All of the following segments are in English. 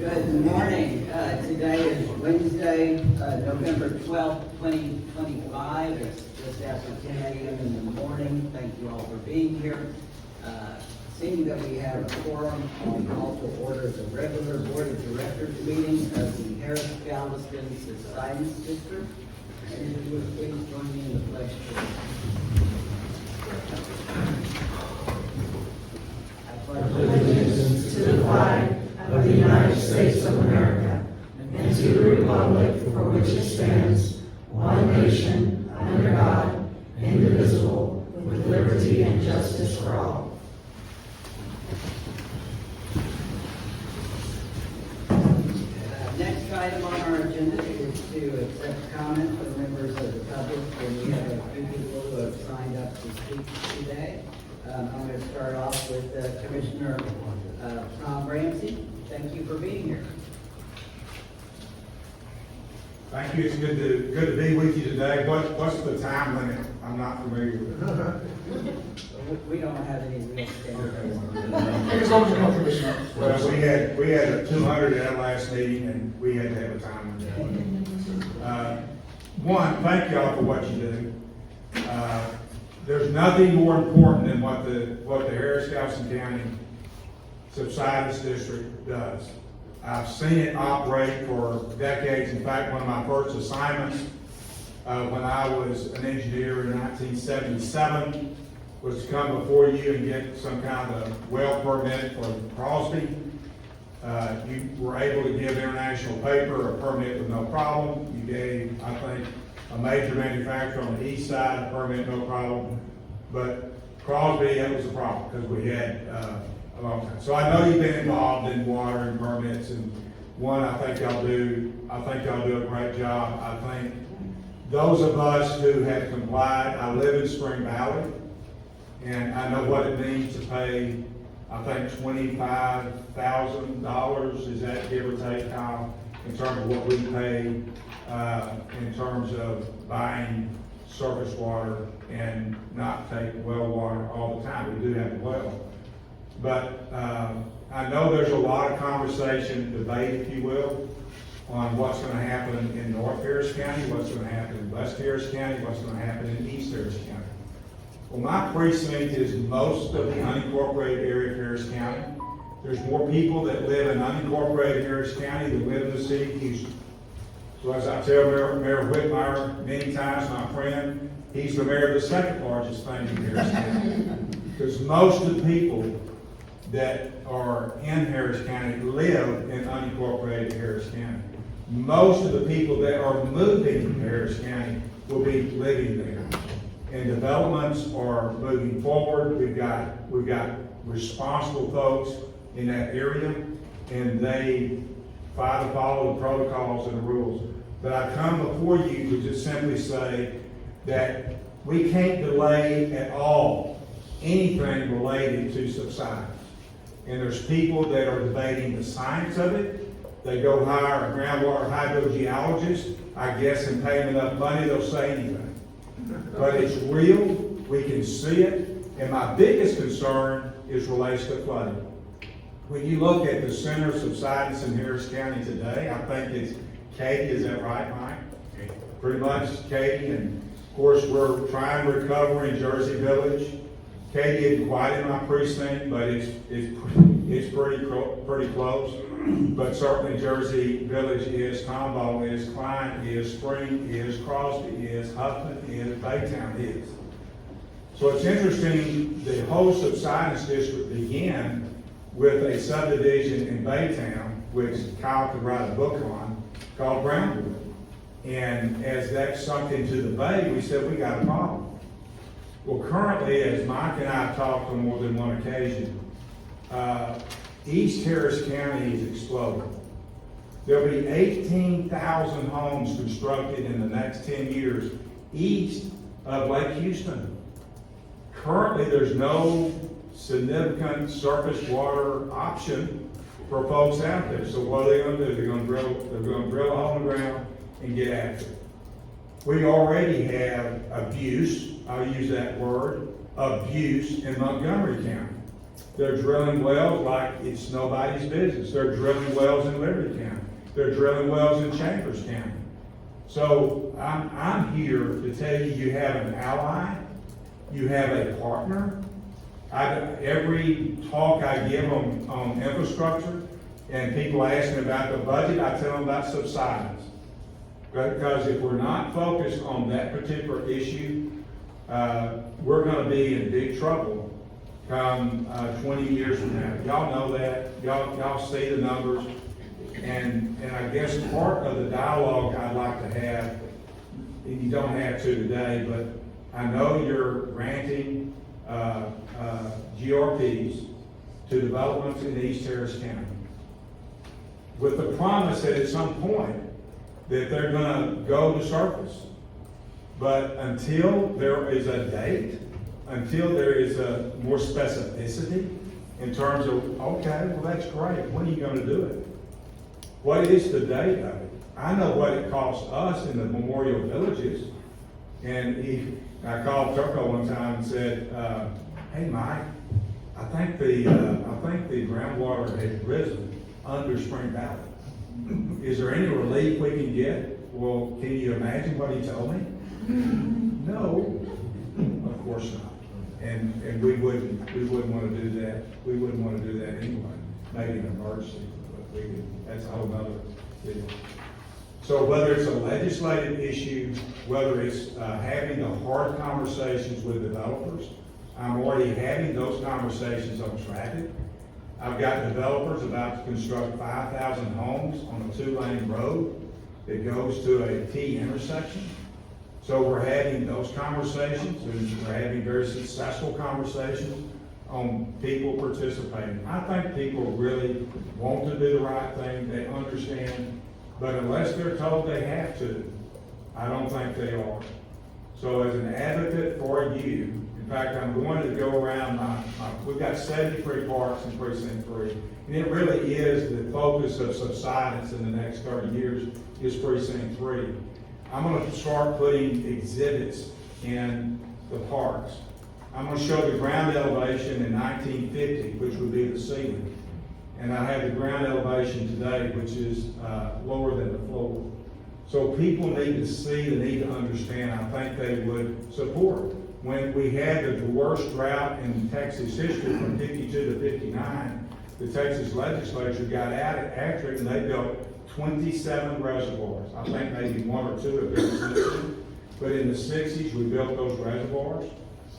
Good morning. Today is Wednesday, November 12th, 2025. It's just after 10 a.m. in the morning. Thank you all for being here. Seeing that we have a quorum, I'll call to order the regular Board of Directors meeting of the Galveston Subsidence District. And if you would please join me in the pledge. Allegiance to the flag of the United States of America and to the republic for which it stands, one nation, under God, indivisible, with liberty and justice for all. Next item on our agenda is to accept comments from members of the public, and we have a few people who have signed up to speak today. I'm going to start off with Commissioner Tom Ramsey. Thank you for being here. Thank you. It's good to be with you today. What's the time limit? I'm not familiar with it. We don't have any real standards. As long as you're not Commissioner. Well, we had a 200 at our last meeting, and we had to have a time limit. One, thank y'all for what you do. There's nothing more important than what the Harris-Galveston County Subsidence District does. I've seen it operate for decades. In fact, one of my first assignments when I was an engineer in 1977 was to come before you and get some kind of well permit for Crosby. You were able to give International Paper a permit with no problem. You gave, I think, a major manufacturer on the east side a permit, no problem. But Crosby, that was a problem because we had a long time. So I know you've been involved in water and permits, and one, I think y'all do a great job. I think those of us who have complied, I live in Spring Valley, and I know what it means to pay, I think $25,000, is that give or take, Kyle, in terms of what we pay in terms of buying surface water and not take well water all the time. We do have a well. But I know there's a lot of conversation, debate, if you will, on what's going to happen in North Harris County, what's going to happen in West Harris County, what's going to happen in East Harris County. Well, my precinct is most of the unincorporated area of Harris County. There's more people that live in unincorporated Harris County than live in the city of Houston. So as I tell Mayor Whitmire many times, my friend, he's the mayor of the second largest thing in Harris County. Because most of the people that are in Harris County live in unincorporated Harris County. Most of the people that are moving to Harris County will be living there. And developments are moving forward. We've got responsible folks in that area, and they follow the protocols and the rules. But I come before you to just simply say that we can't delay at all anything related to subsidence. And there's people that are debating the science of it. They go hire a groundwater hydrogeologist. I guess and pay them enough money, they'll say anything. But it's real, we can see it, and my biggest concern is related to flooding. When you look at the center of subsidence in Harris County today, I think it's Katy, is that right, Mike? Pretty much Katy, and of course we're trying to recover in Jersey Village. Katy isn't quite in my precinct, but it's pretty close. But certainly Jersey Village is, Tomball is, Klein is, Spring is, Crosby is, Huffman is, Baytown is. So it's interesting, the whole subsidence district began with a subdivision in Baytown, which Kyle could write a book on, called Brownwood. And as that sunk into the bay, we said, we got a problem. Well, currently, as Mike and I have talked on more than one occasion, East Harris County is exploding. There'll be 18,000 homes constructed in the next 10 years east of Lake Houston. Currently, there's no significant surface water option for folks out there. So what are they going to do? They're going to drill a hole in the ground and get after it. We already have abuse, I'll use that word, abuse in Montgomery County. They're drilling wells like it's nobody's business. They're drilling wells in Liberty County. They're drilling wells in Chambers County. So I'm here to tell you, you have an ally, you have a partner. Every talk I give on infrastructure, and people ask me about the budget, I tell them about subsidence. Because if we're not focused on that particular issue, we're gonna be in big trouble come 20 years from now. Y'all know that, y'all see the numbers, and I guess part of the dialogue I'd like to have, and you don't have to today, but I know you're granting GRPs to developments in East Harris County, with the promise that at some point that they're gonna go to surface. But until there is a date, until there is a more specificity in terms of, okay, well, that's great, when are you gonna do it? What is the date of it? I know what it costs us in the memorial villages. And I called Turco one time and said, hey, Mike, I think the groundwater has risen under Spring Valley. Is there any relief we can get? Well, can you imagine what he told me? No, of course not. And we wouldn't want to do that. We wouldn't want to do that anyway. Maybe an emergency, but that's a whole nother deal. So whether it's a legislative issue, whether it's having the hard conversations with developers, I'm already having those conversations on traffic. I've got developers about to construct 5,000 homes on a 2-lane road that goes to a T intersection. So we're having those conversations, and we're having very successful conversations on people participating. I think people really want to do the right thing, they understand, but unless they're told they have to, I don't think they are. So as an advocate for you, in fact, I'm going to go around we've got 73 parks in Precinct 3, and it really is the focus of subsidence in the next 30 years is Precinct 3. I'm going to start putting exhibits in the parks. I'm going to show the ground elevation in 1950, which would be the ceiling. And I have the ground elevation today, which is lower than the floor. So people need to see, they need to understand. I think they would support. When we had the worst drought in Texas history from 52 to 59, the Texas legislature got after it and they built 27 reservoirs. I think maybe 1 or 2 have been since. But in the 60s, we built those reservoirs.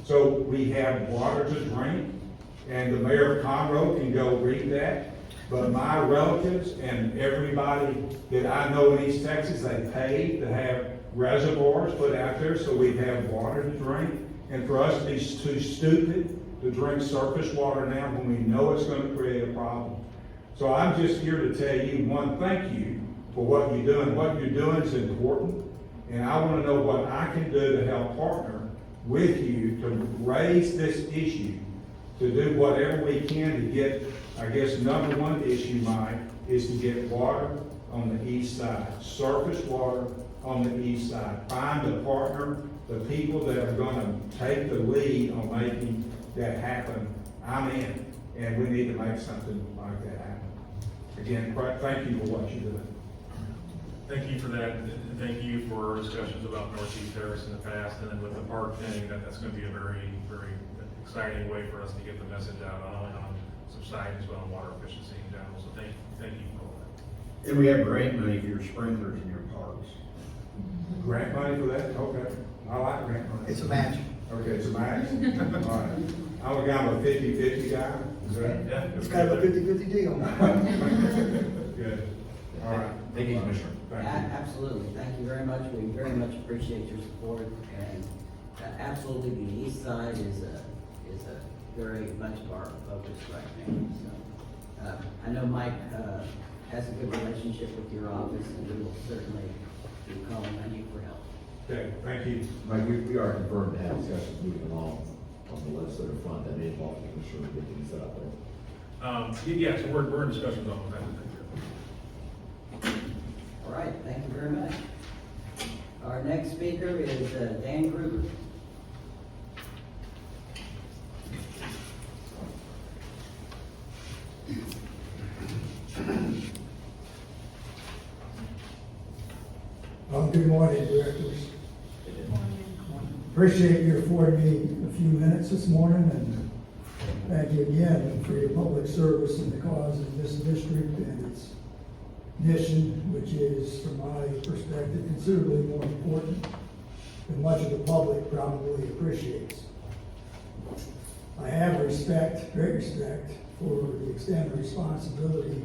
So we have water to drink, and the mayor of Conroe can go read that. But my relatives and everybody that I know in East Texas, they pay to have reservoirs put out there so we have water to drink. And for us to be too stupid to drink surface water now when we know it's going to create a problem. So I'm just here to tell you, one, thank you for what you're doing. What you're doing is important. And I want to know what I can do to help partner with you to raise this issue, to do whatever we can to get, I guess, number one issue, Mike, is to get water on the east side, surface water on the east side. Find a partner, the people that are going to take the lead on making that happen. I'm in, and we need to make something like that happen. Again, thank you for what you're doing. Thank you for that, and thank you for discussions about Northeast Harris in the past, and then with the park thing, that's going to be a very, very exciting way for us to get the message out, not only on subsidence, but on water efficiency in general. So thank you for all that. And we have grant money for your sprinklers in your parks. Grant money for that? Okay. I like grant money. It's a match. Okay, it's a match? All right. I'm a kind of a 50-50 guy. Is that? Yeah. It's kind of a 50-50 deal. Good. All right. Thank you, Commissioner. Thank you. Absolutely, thank you very much. We very much appreciate your support, and absolutely, the east side is a very much of our focus right now. So, I know Mike has a good relationship with your office, and we will certainly be calling on you for help. Okay, thank you. Mike, we are confirmed to have discussions moving along on the legislative front that may involve making sure we get things set up there. Yeah, so we're in discussions on that. All right, thank you very much. Our next speaker is Dan Gruber. Good morning, directors. Appreciate you affording me a few minutes this morning, and thank you again for your public service in the cause of this district and its mission, which is, from my perspective, considerably more important than much of the public probably appreciates. I have respect, great respect, for the extent of responsibility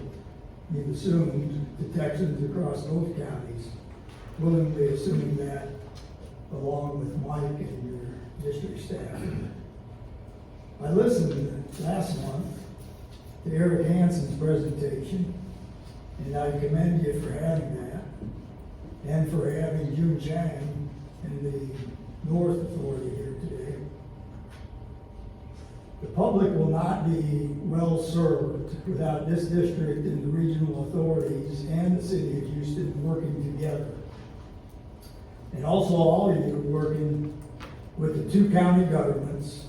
you've assumed to Texans across both counties, willingly assuming that along with Mike and your district staff. I listened last month to Eric Hansen's presentation, and I commend you for having that, and for having June Chang and the North Authority here today. The public will not be well served without this district and the regional authorities and the city of Houston working together. And also all of you working with the two county governments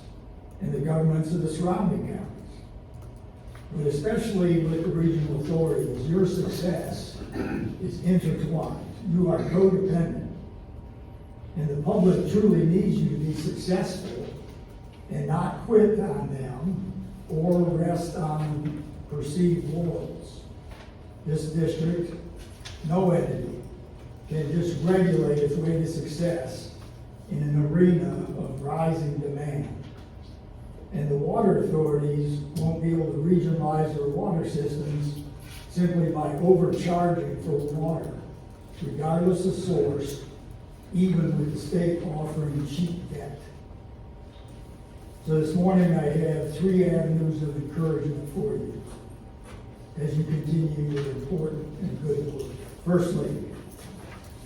and the governments of the surrounding counties. But especially with the regional authorities, your success is intertwined. You are codependent. And the public truly needs you to be successful and not quit on them or rest on perceived laurels. This district, no entity, can just regulate its way to success in an arena of rising demand. And the water authorities won't be able to regionalize their water systems simply by overcharging for water, regardless of source, even with the state offering cheap debt. So this morning I have three avenues of encouragement for you as you continue your important and good work. Firstly,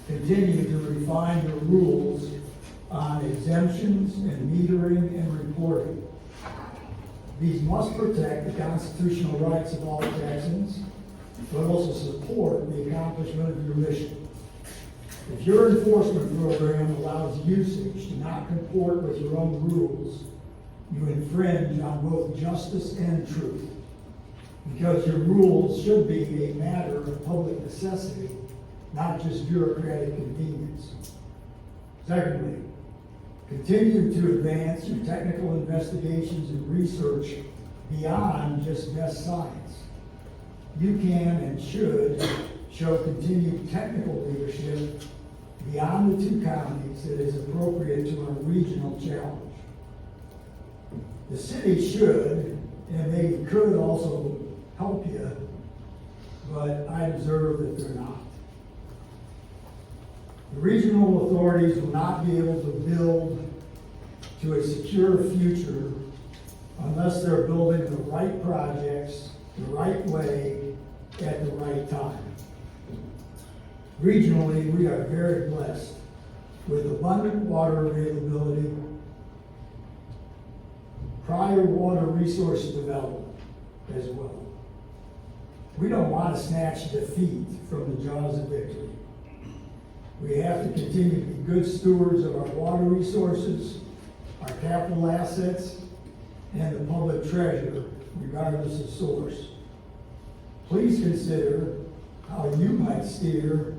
continue to refine your rules on exemptions and metering and reporting. These must protect the constitutional rights of all Texans, but also support the accomplishment of your mission. If your enforcement program allows usage to not comport with your own rules, you infringe on both justice and truth, because your rules should be a matter of public necessity, not just bureaucratic convenience. Secondly, continue to advance your technical investigations and research beyond just best science. You can and should show continued technical leadership beyond the two counties that is appropriate to our regional challenge. The city should, and they could also help you, but I observe that they're not. The regional authorities will not be able to build to a secure future unless they're building the right projects, the right way, at the right time. Regionally, we are very blessed with abundant water availability, prior water resource development as well. We don't want to snatch defeat from the jaws of victory. We have to continue to be good stewards of our water resources, our capital assets, and the public treasure, regardless of source. Please consider how you might steer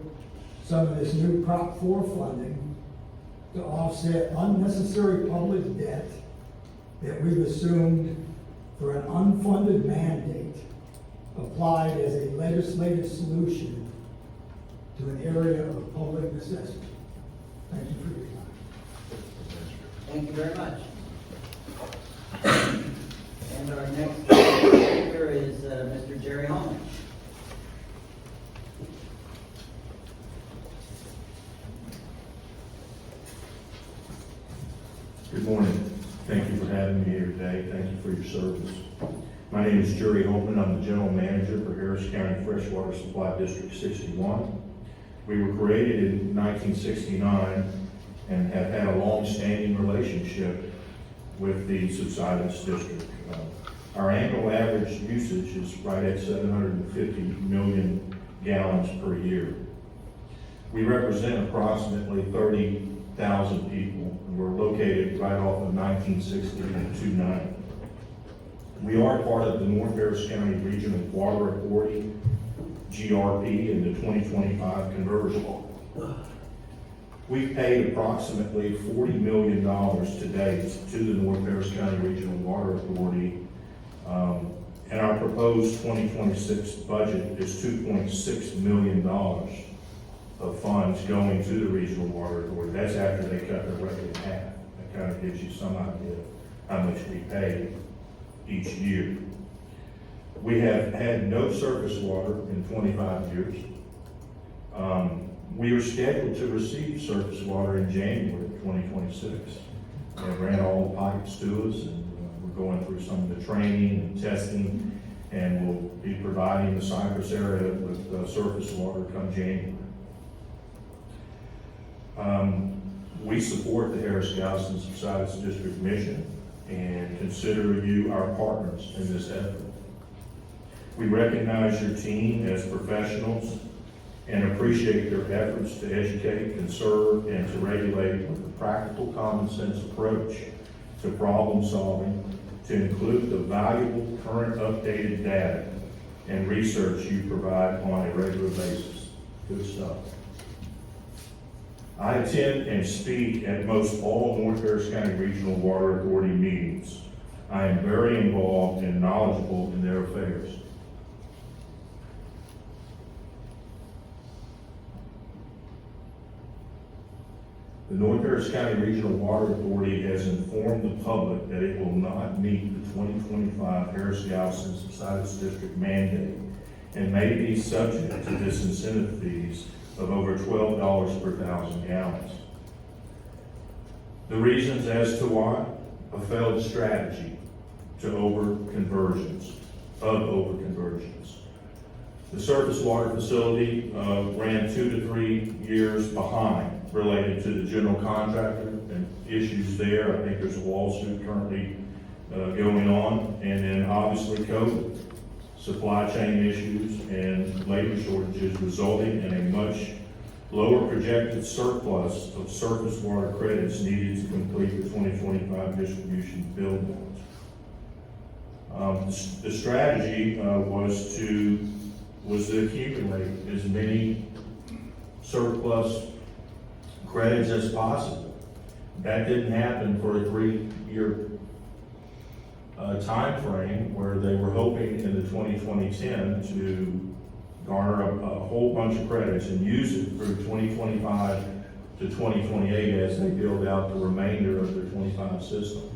some of this new Prop 4 funding to offset unnecessary public debt that we've assumed for an unfunded mandate applied as a legislative solution to an area of public necessity. Thank you for your time. Thank you very much. And our next speaker is Mr. Jerry Holman. Good morning. Thank you for having me here today. Thank you for your service. My name is Jerry Holman. I'm the General Manager for Harris County Freshwater Supply District 61. We were created in 1969 and have had a long-standing relationship with the Subsidence District. Our annual average usage is right at 750 million gallons per year. We represent approximately 30,000 people, and we're located right off of 1960 and 290. We are part of the North Harris County Regional Water Authority, GRP, in the 2025 conversion. We've paid approximately $40 million to date to the North Harris County Regional Water Authority. And our proposed 2026 budget is $2.6 million of funds going to the Regional Water Authority. That's after they cut their rate in half. That kind of gives you some idea of how much we pay each year. We have had no surface water in 25 years. We are scheduled to receive surface water in January of 2026. They ran all the pipes to us, and we're going through some of the training and testing, and we'll be providing the Cypress area with surface water come January. We support the Harris-Galveston Subsidence District mission and consider you our partners in this effort. We recognize your team as professionals and appreciate their efforts to educate, conserve, and to regulate with a practical, common sense approach to problem solving, to include the valuable current updated data and research you provide on a regular basis. Good stuff. I attend and speak at most all North Harris County Regional Water Authority meetings. I am very involved and knowledgeable in their affairs. The North Harris County Regional Water Authority has informed the public that it will not meet the 2025 Harris-Galveston Subsidence District mandate and may be subject to disincentive fees of over $12 per 1,000 gallons. The reasons as to why: a failed strategy to over-conversions. The surface water facility ran 2 to 3 years behind related to the general contractor and issues there. I think there's a lawsuit currently going on. And then obviously COVID, supply chain issues, and labor shortages resulting in a much lower projected surplus of surface water credits needed to complete the 2025 distribution build-out. The strategy was to accumulate as many surplus credits as possible. That didn't happen for a 3-year time frame where they were hoping in the 2010 to garner a whole bunch of credits and use it through 2025 to 2028 as they build out the remainder of their 25 system.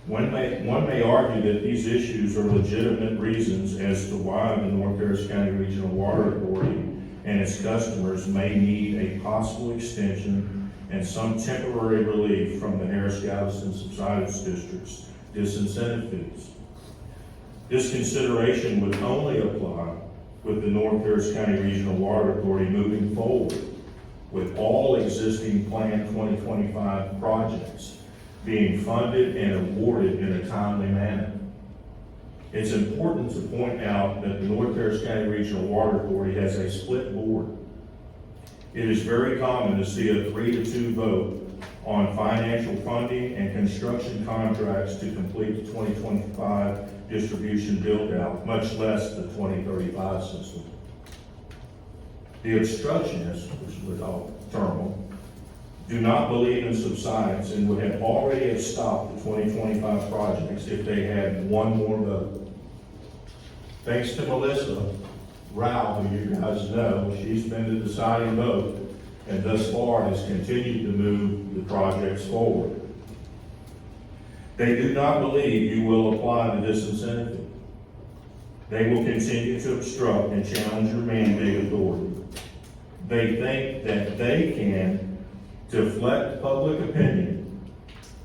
One may argue that these issues are legitimate reasons as to why the North Harris County Regional Water Authority and its customers may need a possible extension and some temporary relief from the Harris-Galveston Subsidence District's disincentive fees. This consideration would only apply with the North Harris County Regional Water Authority moving forward with all existing planned 2025 projects being funded and awarded in a timely manner. It's important to point out that the North Harris County Regional Water Authority has a split board. It is very common to see a 3-2 vote on financial funding and construction contracts to complete the 2025 distribution build-out, much less the 2035 system. The obstructionists, which we call terminal, do not believe in subsidence and would have already stopped the 2025 projects if they had one more vote. Thanks to Melissa Rao, who you guys know, she's been the deciding vote and thus far has continued to move the projects forward. They do not believe you will apply the disincentive. They will continue to obstruct and challenge your mandate authority. They think that they can deflect public opinion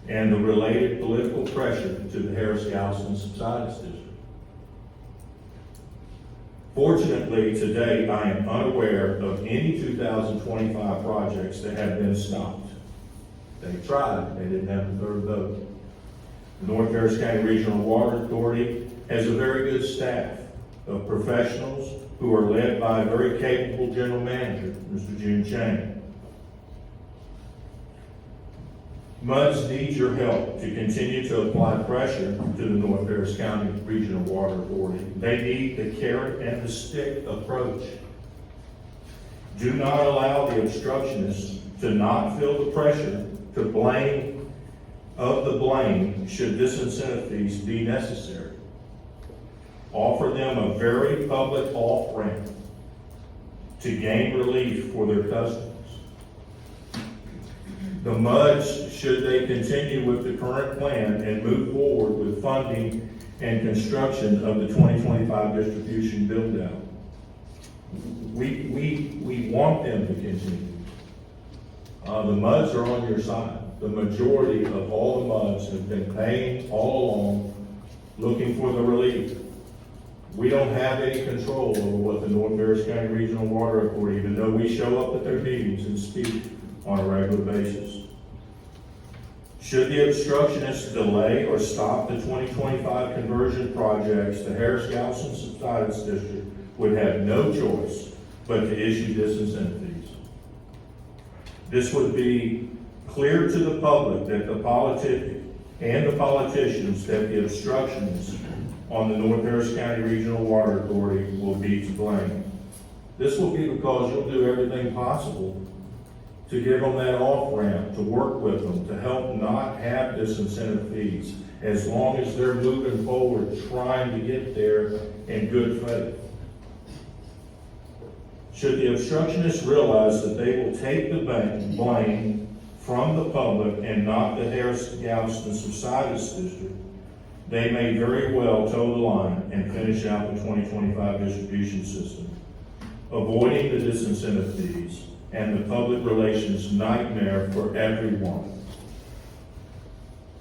and the related political pressure to the Harris-Galveston Subsidence District. Fortunately, to date, I am unaware of any 2025 projects that have been stopped. They tried, they didn't have the third vote. The North Harris County Regional Water Authority has a very good staff of professionals who are led by a very capable general manager, Mr. June Chang. MUDs need your help to continue to apply pressure to the North Harris County Regional Water Authority. They need the carrot and the stick approach. Do not allow the obstructionists to not feel the pressure to blame should disincentive fees be necessary. Offer them a very public off-ramp to gain relief for their customers. The MUDs, should they continue with the current plan and move forward with funding and construction of the 2025 distribution build-out, we want them to continue. The MUDs are on your side. The majority of all the MUDs have been paying all along, looking for the relief. We don't have any control over what the North Harris County Regional Water Authority, even though we show up at their meetings and speak on a regular basis. Should the obstructionists delay or stop the 2025 conversion projects, the Harris-Galveston Subsidence District would have no choice but to issue disincentive fees. This would be clear to the public that the politicians that the obstructionists on the North Harris County Regional Water Authority will be to blame. This will be because you'll do everything possible to give them that off-ramp, to work with them, to help not have disincentive fees, as long as they're moving forward, trying to get there in good faith. Should the obstructionists realize that they will take the blame from the public and not the Harris-Galveston Subsidence District, they may very well toe the line and finish out the 2025 distribution system, avoiding the disincentive fees and the public relations nightmare for everyone.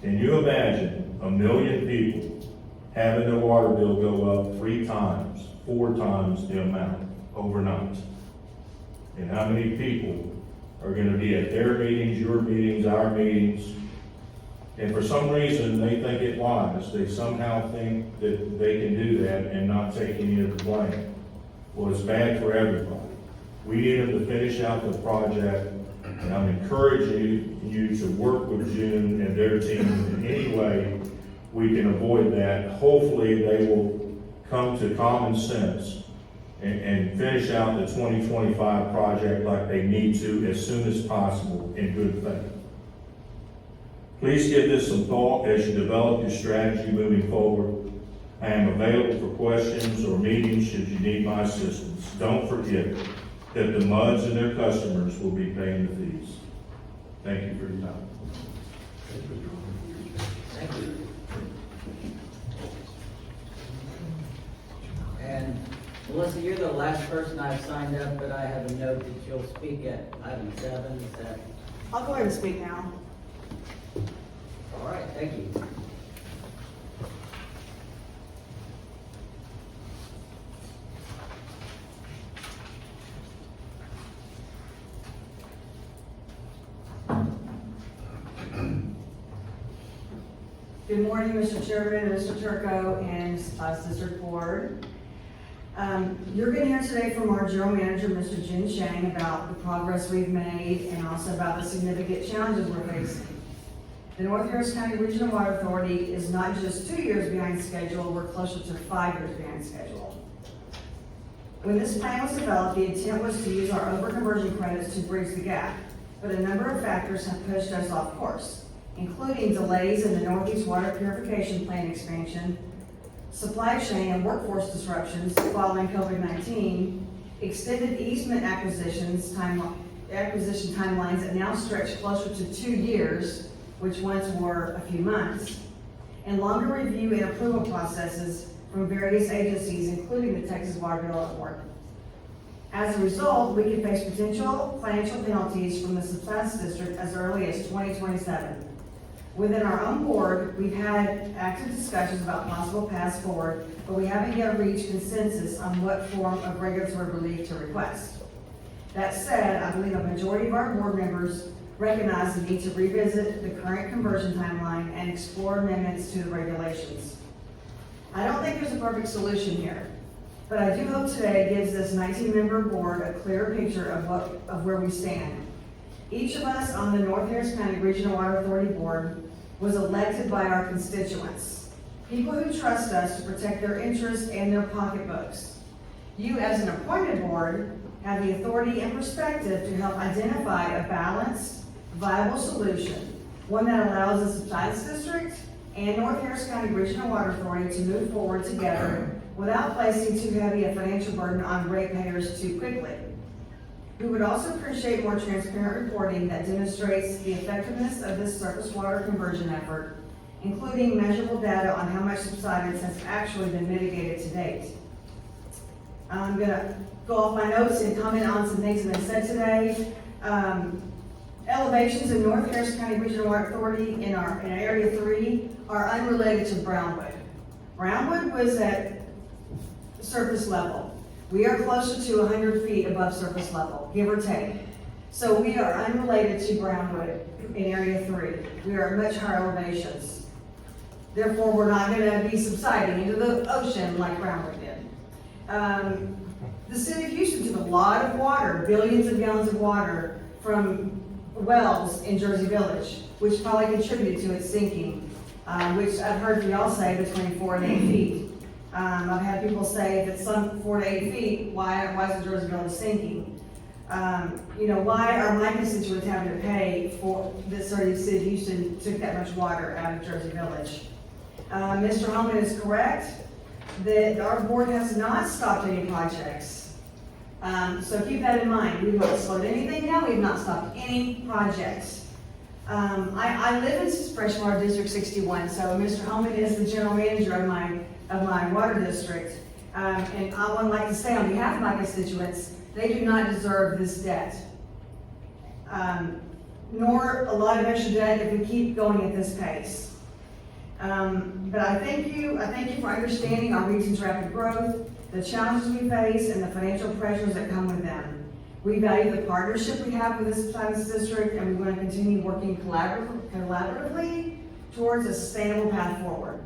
Can you imagine 1 million people having their water bill go up 3 times, 4 times the amount overnight? And how many people are going to be at their meetings, your meetings, our meetings, and for some reason they think it wise. They somehow think that they can do that and not take any of the blame. Well, it's bad for everybody. We need them to finish out the project, and I'm encouraging you to work with June and their team in any way we can avoid that. Hopefully they will come to common sense and finish out the 2025 project like they need to as soon as possible in good faith. Please give this some thought as you develop your strategy moving forward. I am available for questions or meetings should you need my assistance. Don't forget that the MUDs and their customers will be paying the fees. Thank you for your time. Thank you. And Melissa, you're the last person I've signed up, but I have a note that you'll speak at item 7. Is that I'll go ahead and speak now. all right? Thank you. Good morning, Mr. Chairman, Mr. Turco, and District Board. You're going to hear today from our General Manager, Mr. Jin Shang, about the progress we've made and also about the significant challenges we're facing. The North Harris County Regional Water Authority is not just 2 years behind schedule, we're closer to 5 years behind schedule. When this plan was developed, the intent was to use our overconversion credits to bridge the gap, but a number of factors have pushed us off course, including delays in the Northeast Water Purification Plant expansion, supply chain and workforce disruptions following COVID-19, extended easement acquisition timelines that now stretch closer to 2 years, which once were a few months, and longer review and approval processes from various agencies, including the Texas Water Development Board. As a result, we could face potential financial penalties from the Subsidence District as early as 2027. Within our own board, we've had active discussions about possible paths forward, but we haven't yet reached consensus on what form of regulatory relief to request. That said, I believe a majority of our board members recognize the need to revisit the current conversion timeline and explore amendments to the regulations. I don't think there's a perfect solution here, but I do hope today gives this 19-member board a clearer picture of where we stand. Each of us on the North Harris County Regional Water Authority Board was elected by our constituents, people who trust us to protect their interests and their pocketbooks. You, as an appointed board, have the authority and perspective to help identify a balanced, viable solution, one that allows the Subsidence District and North Harris County Regional Water Authority to move forward together without placing too heavy a financial burden on ratepayers too quickly. We would also appreciate more transparent reporting that demonstrates the effectiveness of this surface water conversion effort, including measurable data on how much subsidence has actually been mitigated to date. I'm gonna go off my notes and comment on some things that have been said today. Elevations in North Harris County Regional Water Authority in Area 3 are unrelated to Brownwood. Brownwood was at surface level. We are closer to 100 feet above surface level, give or take. So we are unrelated to Brownwood in Area 3. We are at much higher elevations. Therefore, we're not gonna be subsiding into the ocean like Brownwood did. The city of Houston took a lot of water, billions of gallons of water from wells in Jersey Village, which probably contributed to its sinking, which I've heard y'all say between 4 and 8 feet. I've had people say that some 4 to 8 feet, why is the Jersey Village sinking? Why are my constituents having to pay for this, or the city of Houston took that much water out of Jersey Village? Mr. Holman is correct that our board has not stopped any projects. So keep that in mind. We've not slowed anything down. We've not stopped any projects. I live in Freshwater District 61, so Mr. Holman is the general manager of my water district. And I would like to say on behalf of my constituents, they do not deserve this debt. Nor a lot of extra debt if we keep going at this pace. But I thank you for understanding our region's rapid growth, the challenges we face, and the financial pressures that come with them. We value the partnership we have with the Subsidence District, and we want to continue working collaboratively towards a sustainable path forward.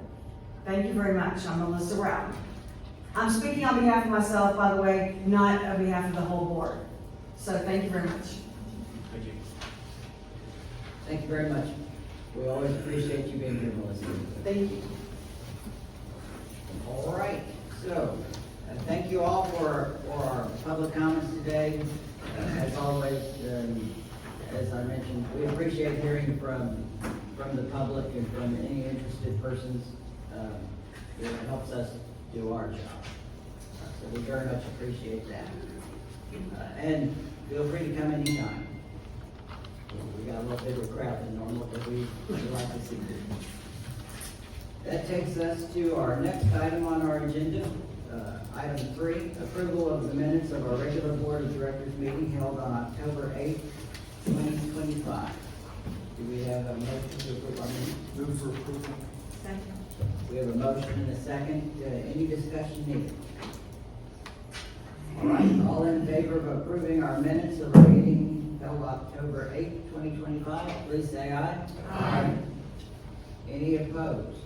Thank you very much. I'm Melissa Rao. I'm speaking on behalf of myself, by the way, not on behalf of the whole board. So thank you very much. Thank you. Thank you very much. We always appreciate you being here, Melissa. Thank you. All right, so, thank you all for our public comments today. As always, as I mentioned, we appreciate hearing from the public and from any interested persons. It helps us do our job. So we very much appreciate that. And feel free to come anytime. We got a little bigger crowd than normal, but we like to see you. That takes us to our next item on our agenda. Item 3, approval of the minutes of our regular Board of Directors meeting held on October 8th, 2025. Do we have a motion to approve our minutes? Move for approval. Second. We have a motion and a second. Any discussion needed? All right, all in favor of approving our minutes of our meeting held October 8th, 2025, please say aye. Aye. Any opposed?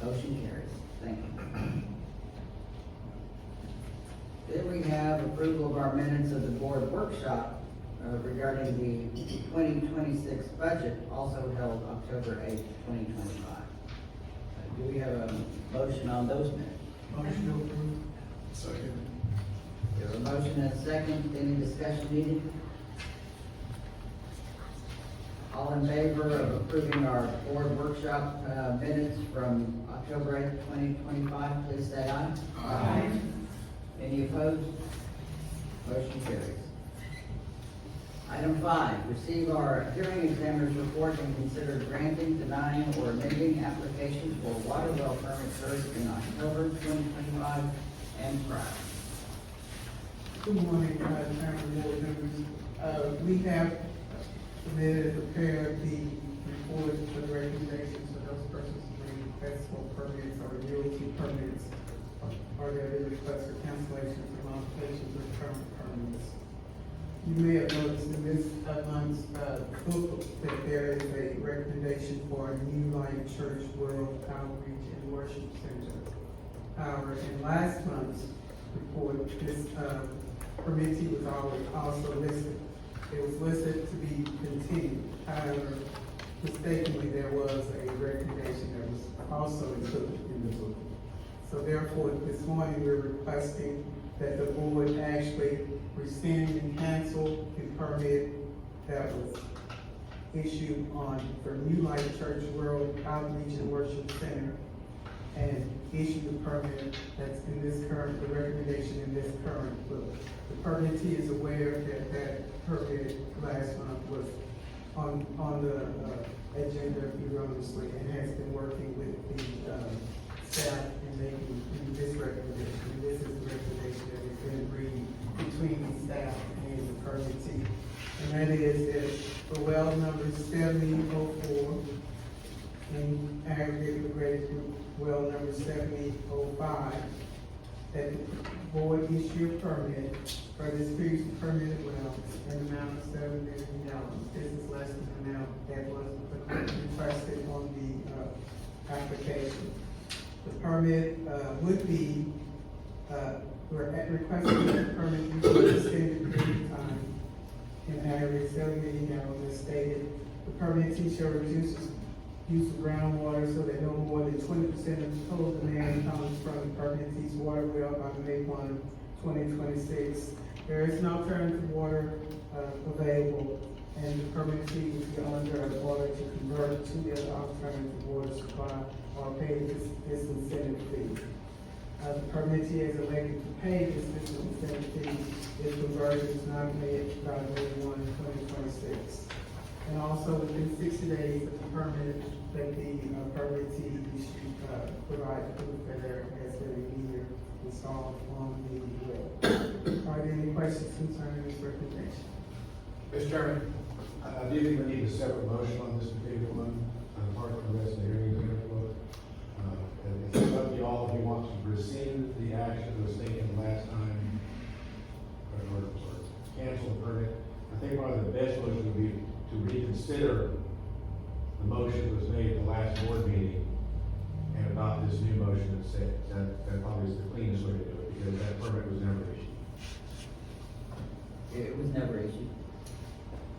Motion carries. Thank you. Then we have approval of our minutes of the board workshop regarding the 2026 budget, also held October 8th, 2025. Do we have a motion on those minutes? Motion to approve. Second. We have a motion and a second. Any discussion needed? All in favor of approving our board workshop minutes from October 8th, 2025, please say aye. Aye. Any opposed? Motion carries. Item 5, receive our hearing examiner's report and consider granting, denying, or amending applications for water well permits heard in October 2025 and prior. Good morning, Chairman, board members. We have submitted and prepared the report for the recommendations for those persons who request for permits or renewal permits, or there is request for cancellation for modifications of current permits. You may have noticed in this month's book that there is a recommendation for a new Lion Church World Outreach and Worship Center. However, in last month's report, this permittee was also listed. It was listed to be continued. However, mistakenly, there was a recommendation that was also included in the book. So therefore, this morning, we're requesting that the board actually rescind and cancel the permit that was issued for New Life Church World Outreach and Worship Center, and issue the permit that's in this current, the recommendation in this current book. The permittee is aware that that permit last month was on the agenda erroneously, and has been working with the staff in making this recommendation. And this is the recommendation that has been agreed between the staff and the permittee. And that is that for well number 7004, in aggregate with grade group well number 7005, that the board issue a permit for this previously permitted well in the amount of $7 million. This is less than the amount that was requested on the application. The permit would be, we're requesting that the permit be for an extended period of time in aggregate 7 million gallons as stated. The permittee shall reduce use of groundwater so that no more than 20% of the total demand comes from the permittee's water well by May 1, 2026. There is no alternative water available, and the permittee will be under an order to convert to the alternative water supply or pay this incentive fee. The permittee is elected to pay this incentive fee if conversion is not made by May 1, 2026. And also within 60 days of the permit, that the permittee should provide proof that there has been a meter installed on the well. Are there any questions concerning this recommendation? Mr. Chairman, I do think we need a separate motion on this particular one, apart from the rest of the hearing. It's up to y'all if you want to rescind the action that was taken last time, or cancel the permit. I think one of the best motions would be to reconsider the motion that was made at the last board meeting and adopt this new motion that said, that probably is the cleanest way to do it, because that permit was never issued. It was never issued.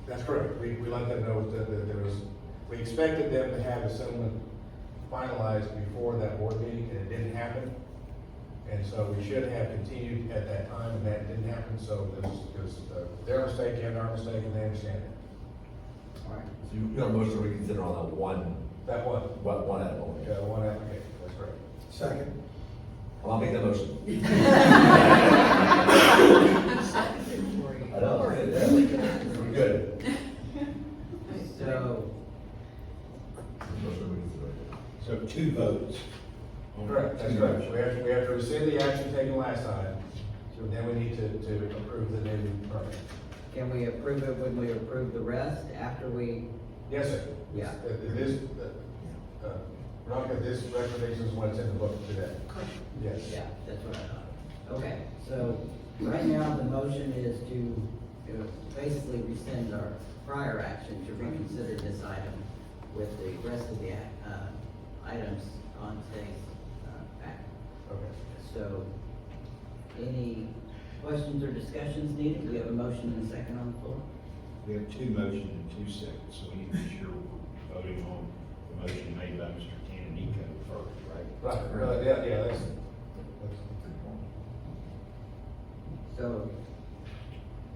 That's correct. We let them know that there was, we expected them to have a settlement finalized before that board meeting, and it didn't happen. And so we should have continued at that time, and that didn't happen, so this is their mistake and our mistake, and they understand it. All right. So you got a motion to reconsider on that one, That one, one application. one application, that's correct. Second. Well, I'll make that motion. I know, we're good. So, Motion to reconsider. So 2 votes. Correct, that's correct. We have to rescind the action taken last time, so then we need to approve the new permit. can we approve it when we approve the rest after we, Yes, sir. Yeah. Veronica, this recommendation is what's in the book today. Yes. yeah, that's what I thought. Okay, so right now the motion is to basically rescind our prior action to reconsider this item with the rest of the items on today's packet. Okay. So, any questions or discussions needed? We have a motion and a second on the floor. We have 2 motions and 2 seconds, so we need to be sure we're voting on the motion made by Mr. Canonico first, right? Right, yeah, that's. So,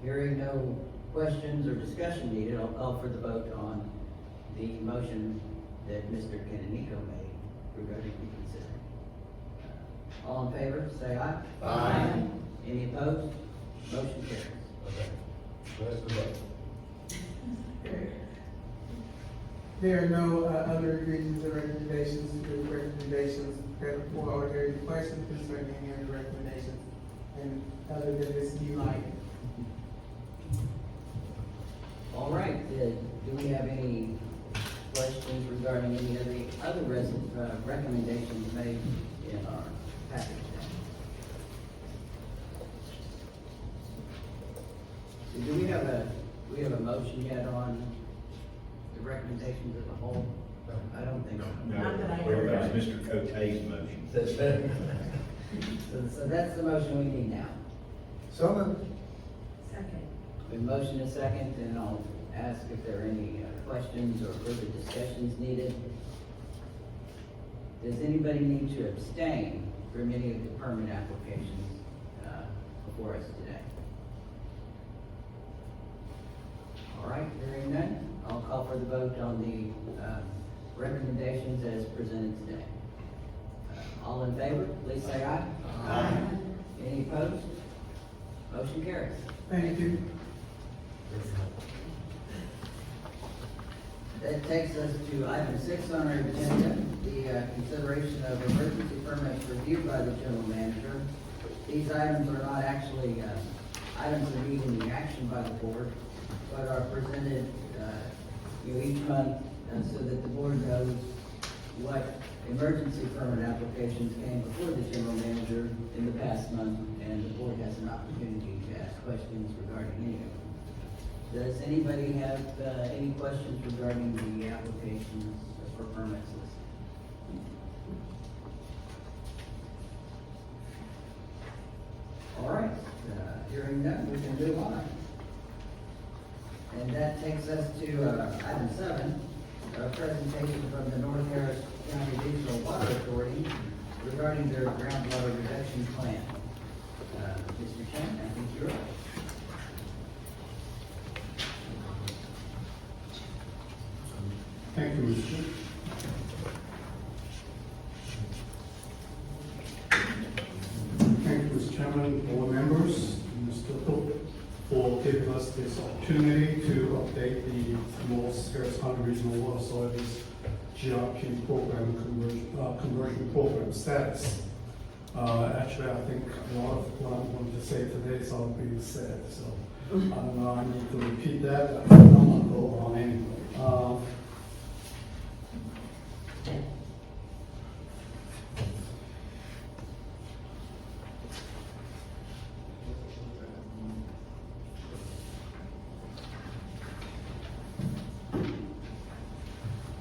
hearing no questions or discussion needed, I'll call for the vote on the motion that Mr. Canonico made regarding reconsidering. All in favor, say aye. Aye. Any opposed? Motion carries. Okay. That's the vote. Okay. There are no other reasons or recommendations to the recommendations that are there any questions concerning any other recommendations, and other than this new light? All right, do we have any questions regarding any of the other recommendations made in our package? So do we have a motion yet on the recommendations as a whole? I don't think so. No, Not that I well, heard. that was Mr. Cote's motion. So that's the motion we need now. So Second. The motion is second, and I'll ask if there are any questions or further discussions needed. Does anybody need to abstain from any of the permit applications before us today? All right, hearing none, I'll call for the vote on the recommendations as presented today. All in favor, please say aye. Aye. Any opposed? Motion carries. Thank you. That takes us to item 6 on our agenda, the consideration of emergency permits reviewed by the general manager. These items are not actually items that need any action by the board, but are presented each month so that the board knows what emergency permit applications came before the general manager in the past month, and the board has an opportunity to ask questions regarding any of them. Does anybody have any questions regarding the applications for permits listed? All right, hearing none, we can move on. And that takes us to item 7, a presentation from the North Harris County Regional Water Authority regarding their groundwater reduction plan. Mr. Chen, I think you're up. Thank you, Mr. Chair. Thank you, Mr. Chairman, board members, and Mr. Cook, for giving us this opportunity to update the North Harris County Regional Water Authority's GRP program conversion program status. Actually, I think a lot of what I'm going to say today is all being said, so I don't know, I need to repeat that, but I'm going to go on anyway.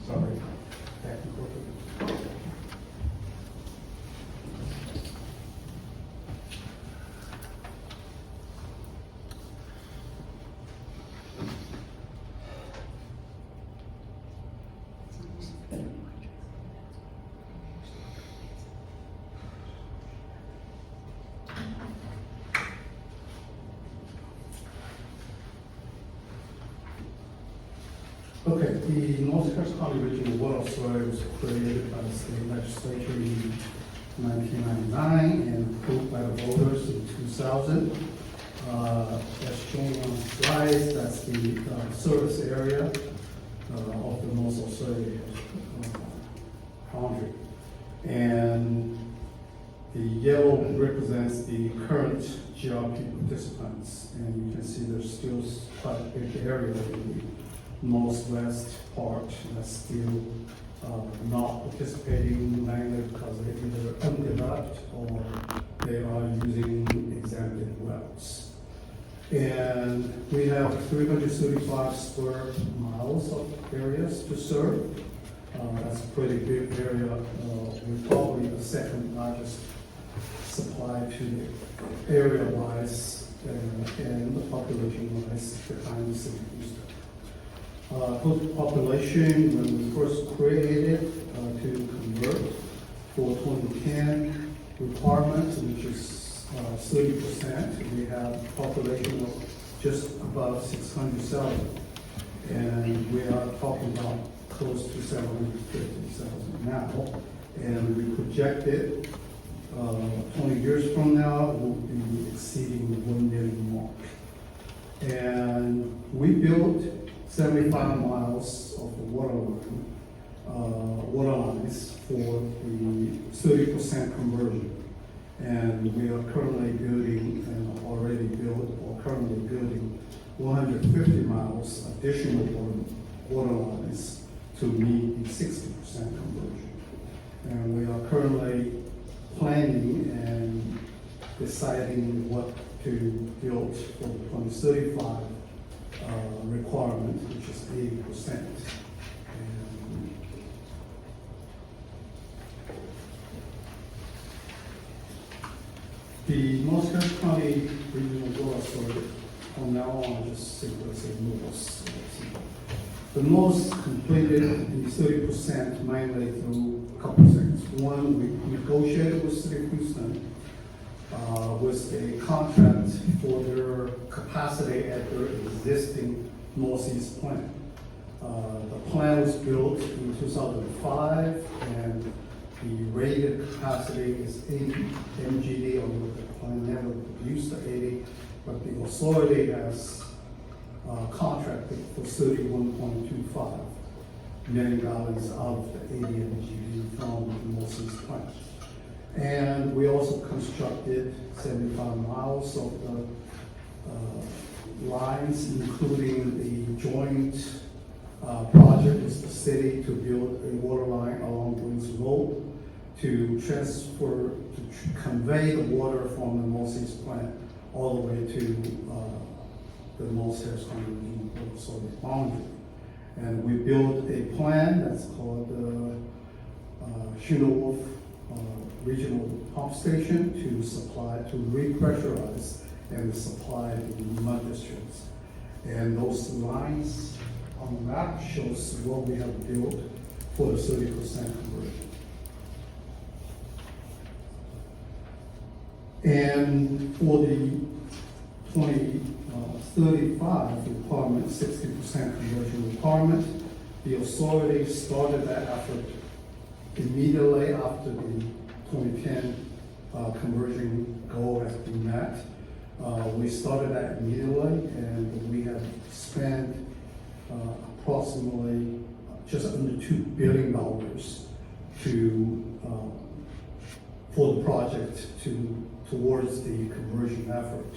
Sorry, technical. Okay, the North Harris County Regional Water Authority was created by the state legislature in 1999 and approved by the voters in 2000. As shown on the slides, that's the service area of the North Authority boundary. And the yellow represents the current GRP participants, and you can see there's still quite a big area in the northwest part that's still not participating, mainly because they're either undeveloped or they are using exempted wells. And we have 335 square miles of areas to serve. That's a pretty big area. We're probably the second largest supply to the area-wise and the population-wise behind the city of Houston. Total population, when we first created to convert for 2010 requirements, which is 30%, we have a population of just above 600,000. And we are talking about close to 750,000 now. And we projected 20 years from now, we'll be exceeding the 1 million mark. And we built 75 miles of the water lines for the 30% conversion. And we are currently building and already built or currently building 150 miles additional water lines to meet the 60% conversion. And we are currently planning and deciding what to build for the 2035 requirement, which is 80%. And the North Harris County Regional Water Authority, from now on, just simply say NORS. The most completed the 30% mainly through a couple things. One, we negotiated with City of Houston with a contract for their capacity at their existing Northeast plant. The plant was built in 2005, and the rated capacity is 80 MGD, although the plant never produced the 80, but the authority has contracted for 31.25 million gallons out of the 80 MGD from the Northeast plant. And we also constructed 75 miles of the lines, including the joint project with the city to build a water line along Greens Road to convey the water from the Northeast plant all the way to the North Harris County Regional Water Authority boundary. And we built a plan that's called the Shingle Regional Pump Station to repressurize and supply the mud districts. And those lines on the map shows what we have built for the 30% conversion. And for the 2035 requirement, 60% conversion requirement, the authority started that effort immediately after the 2010 conversion goal has been met. We started that immediately, and we have spent approximately just under $2 billion for the project towards the conversion effort.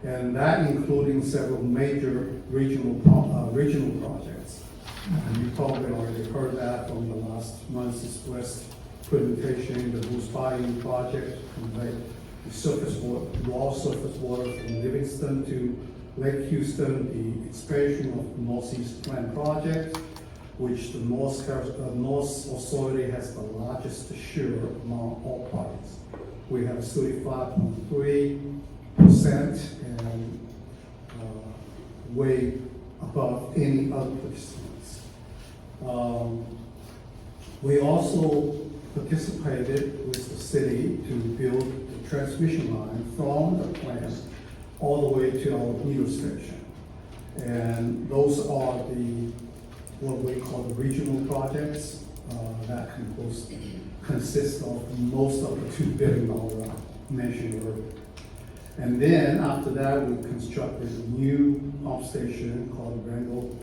And that including several major regional projects. And you probably already heard that from the last month's West presentation, the Bruce Bayou project, convey the surface water, raw surface water from Livingston to Lake Houston, the expansion of the Northeast Plant project, which the North Authority has the largest share among all parties. We have 35.3% and way above any other participants. We also participated with the city to build the transmission line from the plant all the way to our meter station. And those are what we call the regional projects that consist of most of the $2 billion mentioned earlier. And then after that, we constructed a new pump station called the Randall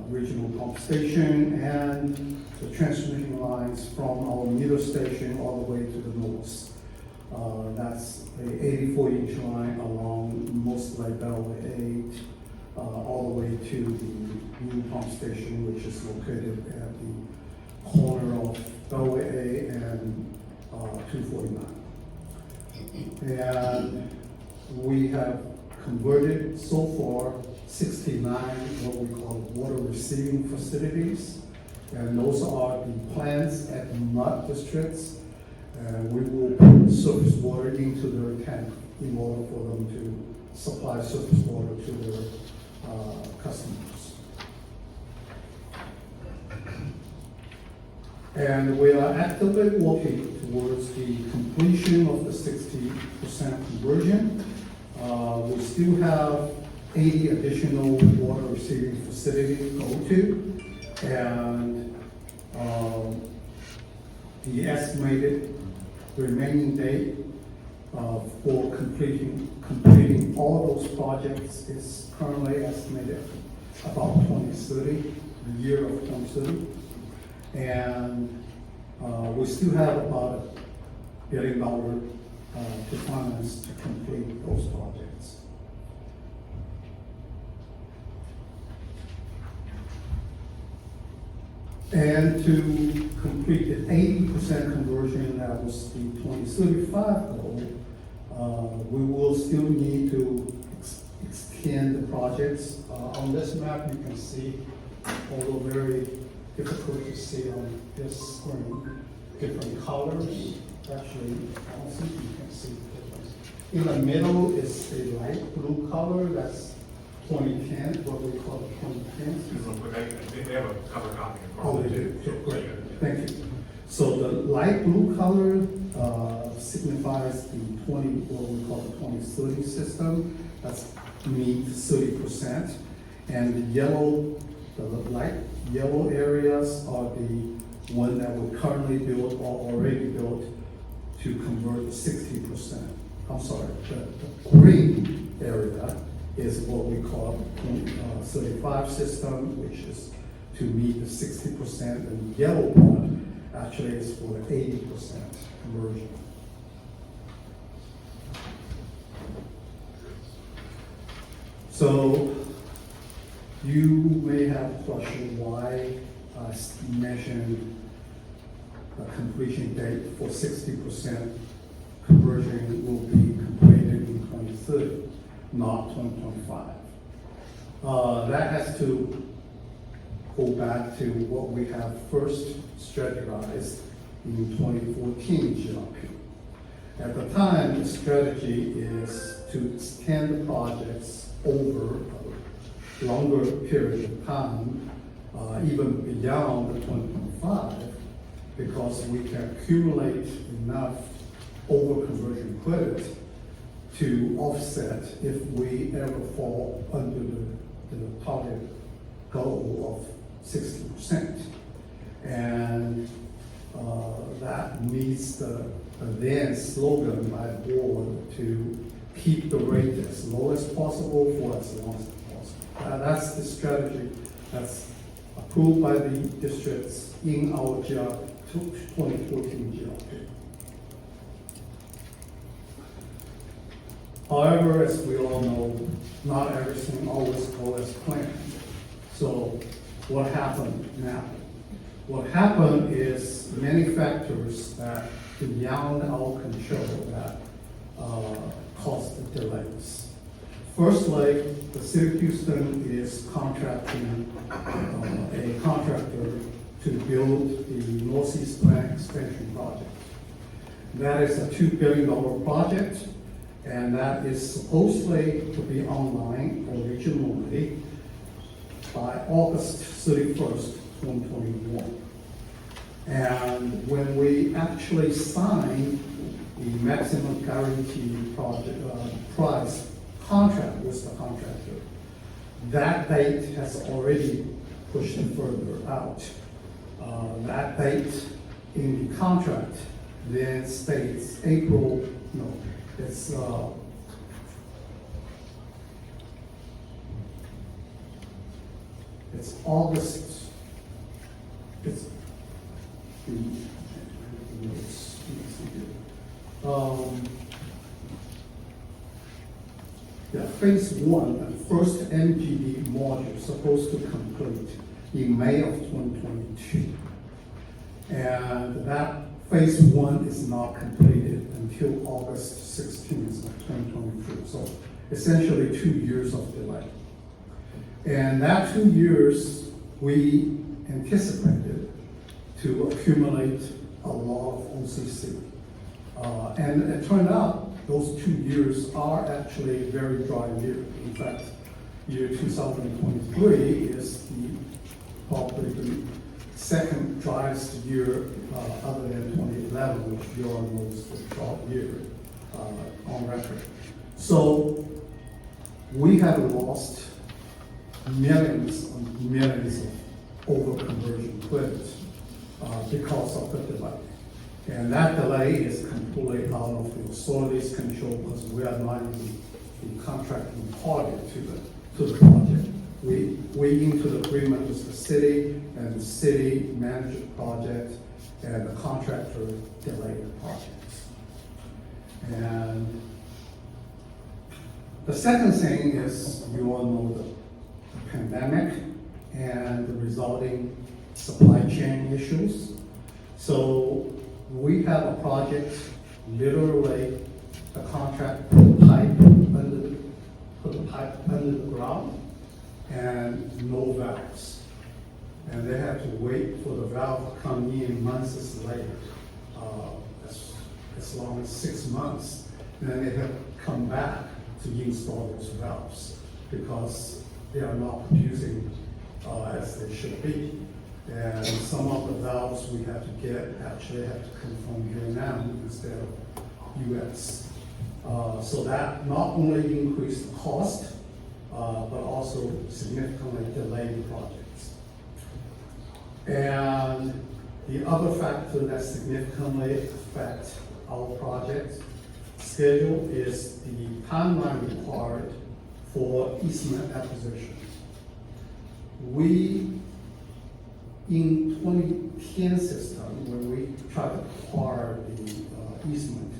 Regional Pump Station, and the transmission lines from our meter station all the way to the north. That's a 84-inch line along mostly Bellway 8, all the way to the new pump station, which is located at the corner of Bellway 8 and 249. And we have converted so far 69 what we call water receiving facilities. And those are the plants at the mud districts. We will put surface water into their tank in order for them to supply surface water to their customers. And we are actively working towards the completion of the 60% conversion. We still have 80 additional water receiving facilities to go to, and the estimated remaining date for completing all those projects is currently estimated about 2030, the year of 2030. And we still have about $1 billion to finance to complete those projects. And to complete the 80% conversion, that was the 2035 goal, we will still need to extend the projects. On this map, you can see, although very difficult to see on this screen, different colors. Actually, I don't think you can see the difference. In the middle is a light blue color, that's 2010, what we call 2010. Just real quick, I think they have a color copy in front Oh, of they them. do, too. great, Yeah. thank you. So the light blue color signifies the 20, what we call the 2030 system, that's meet 30%. And the yellow, the light yellow areas are the one that we currently built or already built to convert 60%. I'm sorry, the green area is what we call 35 system, which is to meet the 60%, and the yellow part actually is for the 80% conversion. So you may have a question why I mentioned a completion date for 60% conversion will be completed in 2030, not 2025. That has to go back to what we have first strategized in 2014 GRP. At the time, the strategy is to extend the projects over a longer period of time, even beyond the 2025, because we can accumulate enough over-conversion credit to offset if we ever fall under the target goal of 60%. And that meets the then slogan by the board to keep the rate as low as possible for as long as possible. That's the strategy that's approved by the districts in our 2014 GRP. However, as we all know, not everything always goes as planned. So what happened now? What happened is many factors that beyond our control that caused the delays. Firstly, the city of Houston is contracting a contractor to build the Northeast Plant Extension Project. That is a $2 billion project, and that is supposedly to be online originally by August 31st, 2021. And when we actually signed the maximum guarantee project price contract with the contractor, that date has already pushed further out. That date in the contract then states it's August, it's phase one, the first MGD module supposed to complete in May of 2022. And that phase one is not completed until August 16th of 2023. So essentially 2 years of delay. And that 2 years, we anticipated to accumulate a lot of OCC. And it turned out those 2 years are actually a very dry year. In fact, year 2023 is probably the second driest year other than 2011, which you all know is the drought year on record. So we have lost millions and millions of over-conversion credits because of the delay. And that delay is completely out of the authority's control because we are not even the contracting party to the project. We into the agreement with the city, and the city managed the project, and the contractor delayed the project. And the second thing is, you all know the pandemic and the resulting supply chain issues. So we have a project, literally, the contract put the pipe under the ground and no valves. And they have to wait for the valve to come in months later, as long as 6 months. And then they have to come back to install those valves. because they are not producing as they should be. And some of the valves we have to get actually have to come from Vietnam instead of US. So that not only increased the cost, but also significantly delayed projects. And the other factor that significantly affects our project schedule is the timeline required for easement acquisition. We, in 2010 system, when we try to acquire the easement,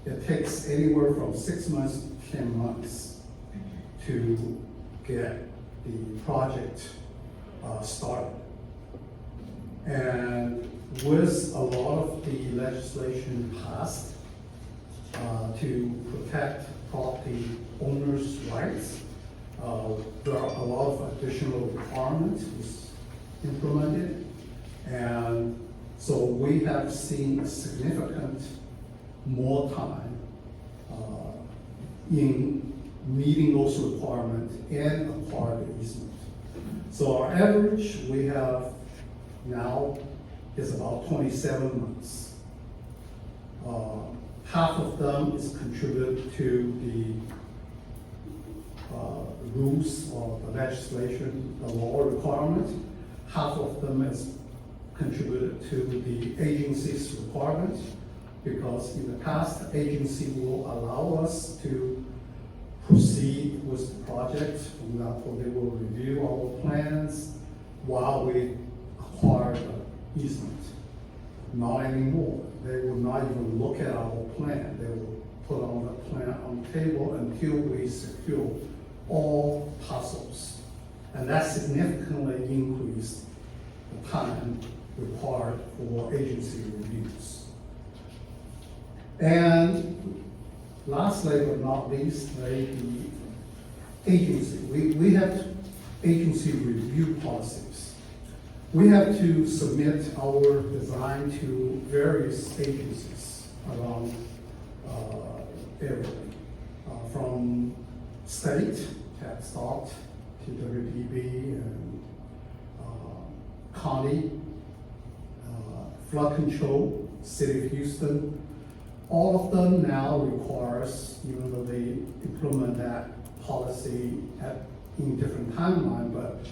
it takes anywhere from 6 months to 10 months to get the project started. And with a lot of the legislation passed to protect property owners' rights, there are a lot of additional requirements was implemented. And so we have seen a significant more time in meeting those requirements and acquire the easement. So our average we have now is about 27 months. Half of them is contributed to the rules or the legislation, the law requirement. Half of them is contributed to the agency's requirements, because in the past, the agency will allow us to proceed with the project. For example, they will review our plans while we acquire the easement. Not anymore. They will not even look at our plan. They will put on the plan on the table until we secure all parcels. And that significantly increased the time required for agency reviews. And lastly but not least, the agency. We have agency review policies. We have to submit our design to various agencies around everything, from state, tax dot, to WPB, and county, flood control, city of Houston. All of them now requires, even though they implement that policy in different timeline, but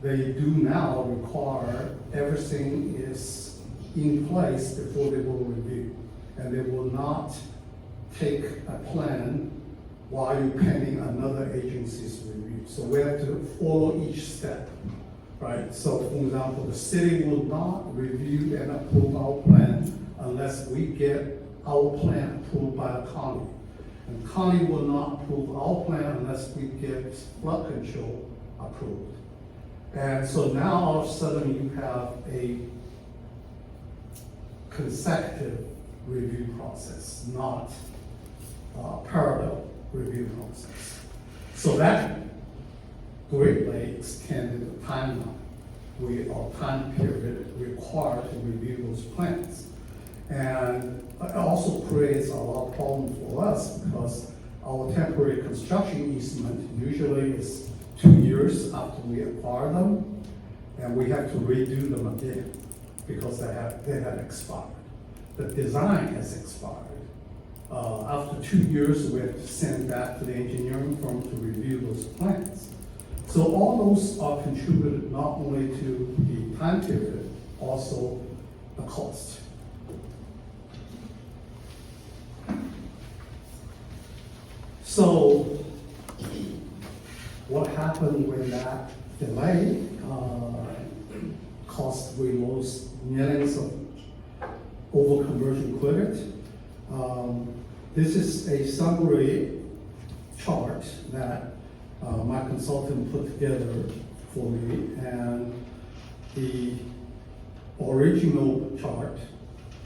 they do now require everything is in place before they will review. And they will not take a plan while you're pending another agency's review. So we have to follow each step, right? So for example, the city will not review and approve our plan unless we get our plan approved by the county. And county will not approve our plan unless we get flood control approved. And so now all of a sudden you have a consecutive review process, not parallel review process. So that greatly extended the timeline, our time period required to review those plans. And it also creates a lot of problem for us, because our temporary construction easement usually is 2 years after we acquire them, and we have to redo them again because they have expired. The design has expired. After 2 years, we have to send back to the engineering firm to review those plans. So all those are contributed not only to the time period, also the cost. So what happened when that delay cost we lost millions of over-conversion credit? This is a summary chart that my consultant put together for me, and the original chart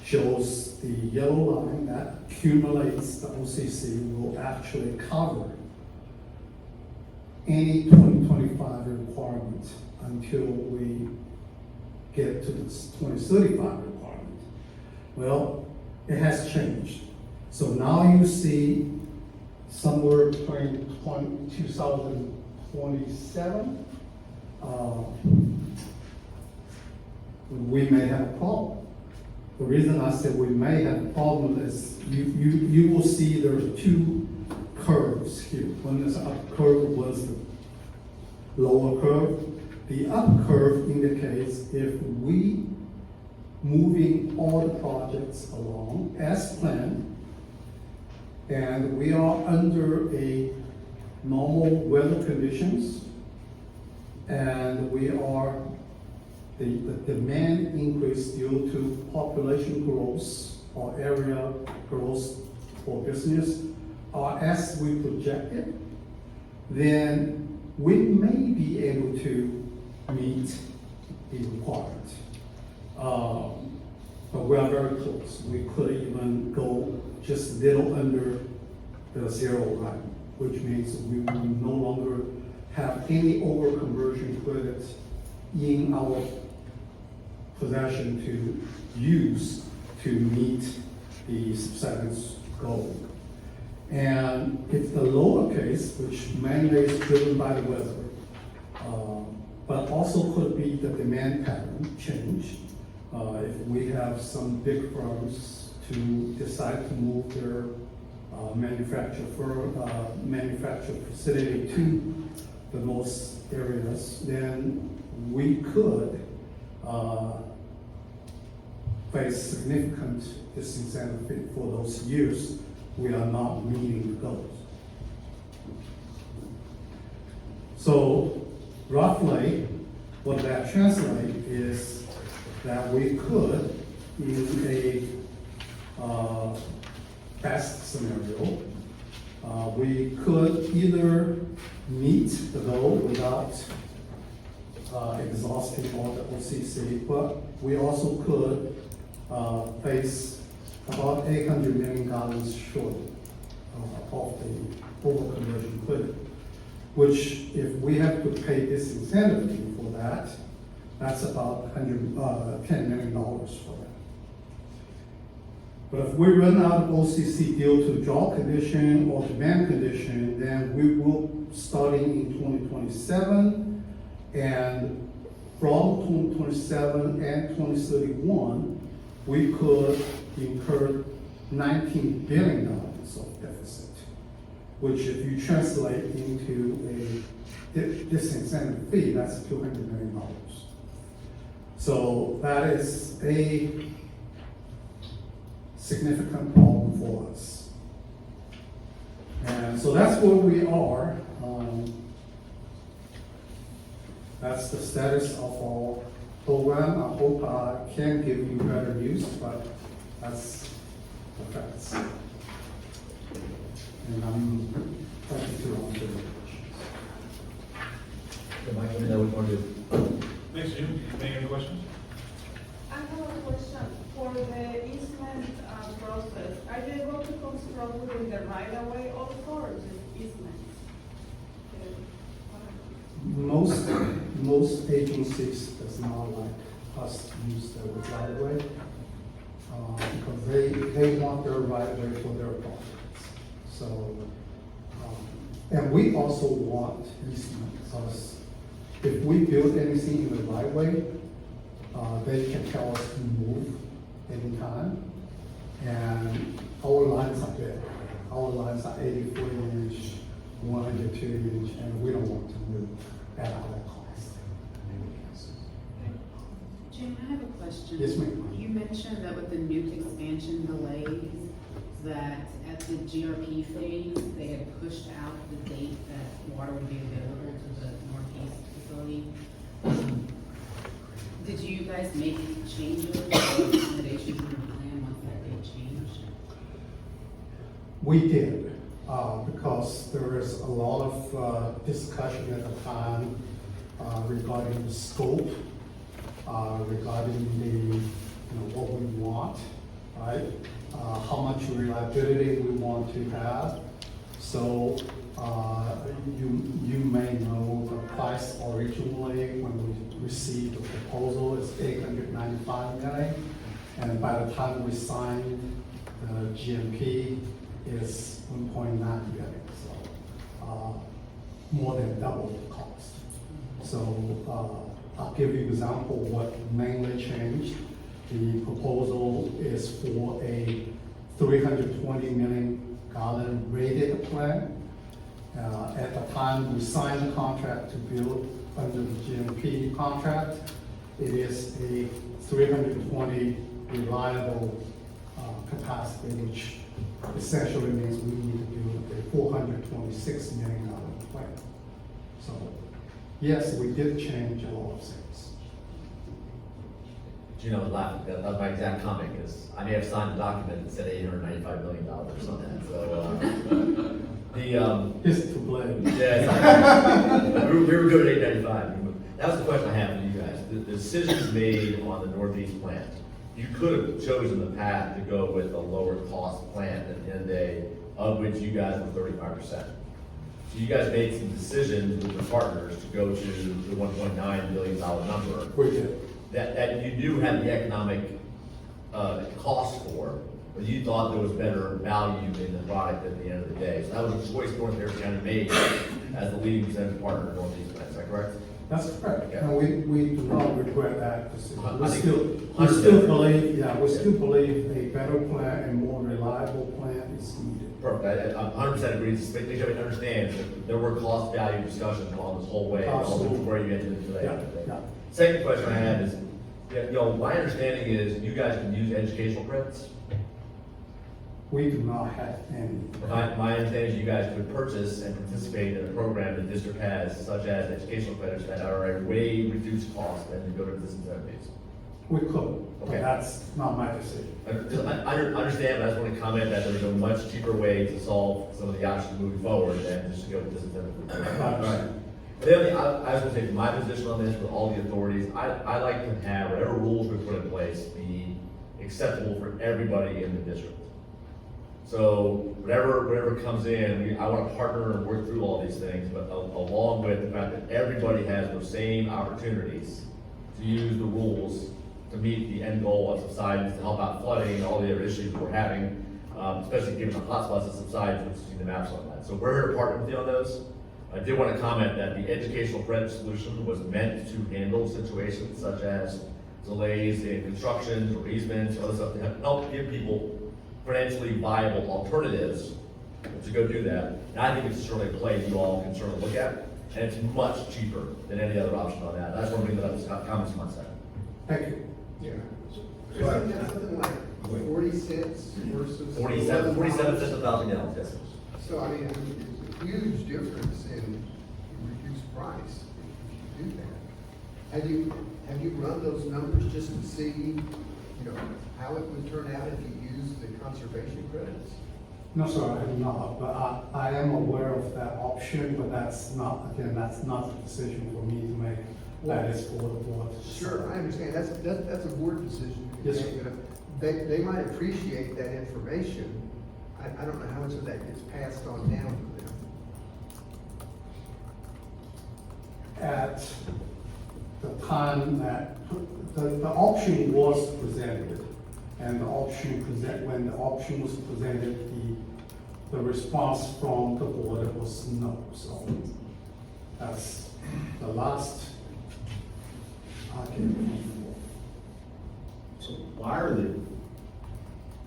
shows the yellow line that accumulates the OCC will actually cover any 2025 requirement until we get to this 2035 requirement. Well, it has changed. So now you see somewhere between 2027, we may have a problem. The reason I said we may have a problem is you will see there are two curves here. One is up curve, one is the lower curve. The up curve indicates if we moving all the projects along as planned, and we are under a normal weather conditions, and we are the demand increase due to population growth or area growth for business are as we projected, then we may be able to meet the requirement. But we are very close. We could even go just a little under the zero line, which means we will no longer have any overconversion credits in our possession to use to meet the subsidence goal. And it's the lower case, which mainly is driven by the weather, but also could be the demand pattern change. If we have some big firms to decide to move their manufacturing facility to the most areas, then we could face significant disincentive for those years we are not meeting the goals. So roughly, what that translates is that we could, in a best scenario, we could either meet the goal without exhausting all the OCC, but we also could face about 800 million gallons short of the overconversion credit, which if we have to pay disincentive fee for that, that's about $10 million for that. But if we run out of OCC due to drought condition or demand condition, then we will, starting in 2027, and from 2027 and 2031, we could incur $19 billion of deficit, which if you translate into a disincentive fee, that's $200 million. So that is a significant problem for us. And so that's where we are. That's the status of our program. I hope I can give you better news, but that's the facts. And I'm happy to answer the questions. Mike, let me know what you want to do. Thanks, Jim. Any other questions? I have a question. For the easement process, are you able to construct within the right-of-way also, or just easements? Most agencies does not like us to use the right of way, because they want their right of way for their projects. So, and we also want easement, because if we build anything in the right of way, they can tell us to move anytime. And our lines are big. Our lines are 84 inch, 102 inch, and we don't want to move at all costs. Jim, I have a question. Yes, ma'am. You mentioned that with the nuke expansion delays, that at the GRP phase, they had pushed out the date that water would be available to the northeast facility. Did you guys make changes or accommodations in the plan once that date changed? We did, because there is a lot of discussion at the time regarding the scope, regarding the, what we want, right? How much reliability we want to have. So you may know the price originally when we received the proposal is $895 million, and by the time we signed the GMP, is 1.9 billion, so more than double the cost. So I'll give you an example of what mainly changed. The proposal is for a 320 million gallon rated plant. At the time we signed the contract to build under the GMP contract, it is a 320 reliable capacity, which essentially means we need to build a 426 million gallon plant. So yes, we did change a lot of things. Gino was laughing, that was my exact comment, because I may have signed a document that said $895 million on that, so, It's to blame. yeah, we were good at 895. That was the question I have for you guys. The decisions made on the Northeast plant, you could have chosen the path to go with a lower cost plant at the end of the day, of which you guys were 35%. So you guys made some decisions with your partners to go to the $1.9 billion number. We did. That you do have the economic cost for, but you thought there was better value in the product at the end of the day. So that was a choice North Harris County made as the leading percentage partner in Northeast plant. Is that correct? That's correct, Okay. and we do not regret that decision. I We think still believe a better plant and more reliable plant is needed. Perfect. I 100% agree. Just make sure everyone understands that there were cost value discussions along this whole way, all Absolutely. where you ended today. Yeah. Second question I have is, my understanding is you guys can use educational credits. We do not have any. My understanding is you guys could purchase and participate in a program the district has, such as educational credits that are a way reduced cost than to go to disincentives. We could, but Okay. that's not my decision. I understand, but I just want to comment that there's a much cheaper way to solve some of the options moving forward than just to go to disincentives. All right. The other thing, I was going to say, my position on this with all the authorities, I like to have whatever rules we put in place be acceptable for everybody in the district. So whatever comes in, I want to partner and work through all these things, but along with the fact that everybody has those same opportunities to use the rules to meet the end goal of subsidence, to help out flooding and all the other issues we're having, especially given the hotspots of subsidence, which is in the maps on that. So we're here to partner with you on those. I did want to comment that the educational credit solution was meant to handle situations such as delays in construction or easements or other stuff to help give people financially viable alternatives to go do that. And I think it's certainly a play you all can certainly look at, and it's much cheaper than any other option on that. I just want to bring that up as comments on that. Thank you. Yeah. So isn't that something like 40 cents versus? 47 cents a thousand gallons, yes. So I mean, it's a huge difference in reduced price if you do that. Have you run those numbers just to see, how it would turn out if you used the conservation credits? No, sir, I have not, but I am aware of that option, but that's not the decision for me to make. That is for the board. Sure, I understand, that's a board decision. Yes, sir. They might appreciate that information. I don't know how much of that gets passed on down to them. At the time that the option was presented, and when the option was presented, the response from the board was no. So that's the last I can remember. So why are the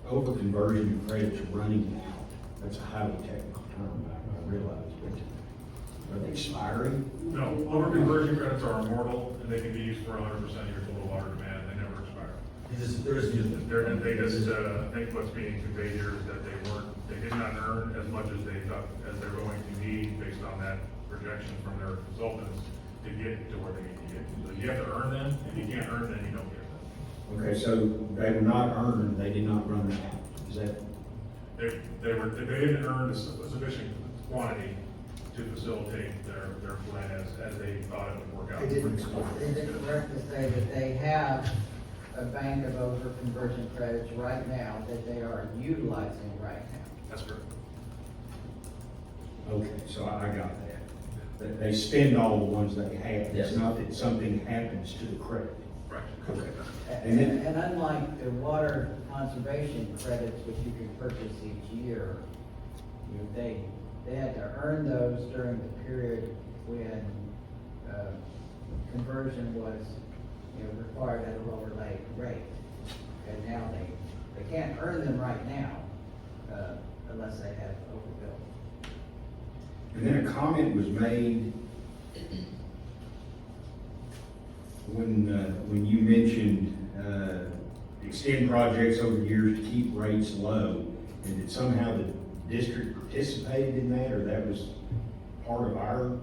over-conversion credits running out? That's a highly technical term, I realize, but are they expiring? No, over-conversion credits are immortal, and they can be used for 100% of your total water demand, they never expire. They just, I think what's being conveyed here is that they did not earn as much as they thought, as they're going to need based on that projection from their consultants to get to where they need to get. So you have to earn them, if you can't earn them, you don't get them. Okay, so they were not earned, they did not run out, is that? They didn't earn a sufficient quantity to facilitate their plan as they thought it would work out. They didn't. Is it correct to say that they have a bank of over-conversion credits right now that they are utilizing right now? That's correct. Okay, so I got that. They spend all the ones they have, Yes. it's not that something happens to the credit. Right. Okay. And unlike the water conservation credits, which you can purchase each year, They had to earn those during the period when, conversion was, required at a lower rate. And now they can't earn them right now, unless they have overbuilt. And then a comment was made when you mentioned, extend projects over years to keep rates low, and that somehow the district participated in that, or that was part of our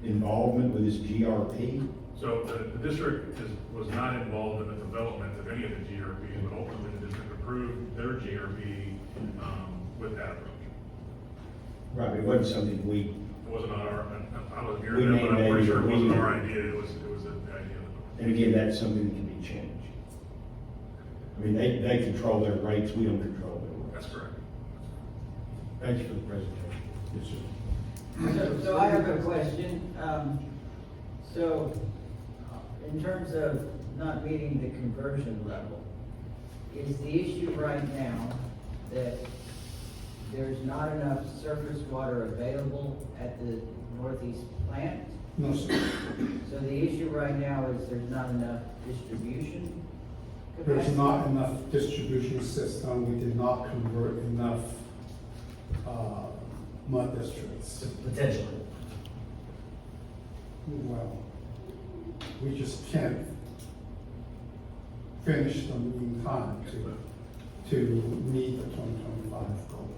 involvement with this GRP? So the district was not involved in the development of any of the GRPs, but ultimately the district approved their GRP, with that approach. Right, but it wasn't something we, It wasn't our, I wasn't here We then, but I'm mandated pretty sure it it. wasn't our idea, it was the idea of and again, that's something that can be changed. I mean, they control their rates, we don't control their the, rates. that's correct. Thank you for the presentation. Yes, sir. So I have a question. So in terms of not meeting the conversion level, is the issue right now that there's not enough surface water available at the northeast plant? No, sir. So the issue right now is there's not enough distribution There's capacity? not enough distribution system. We did not convert enough mud districts. Potentially. Well, we just can't finish them in time to meet the 2025 goal.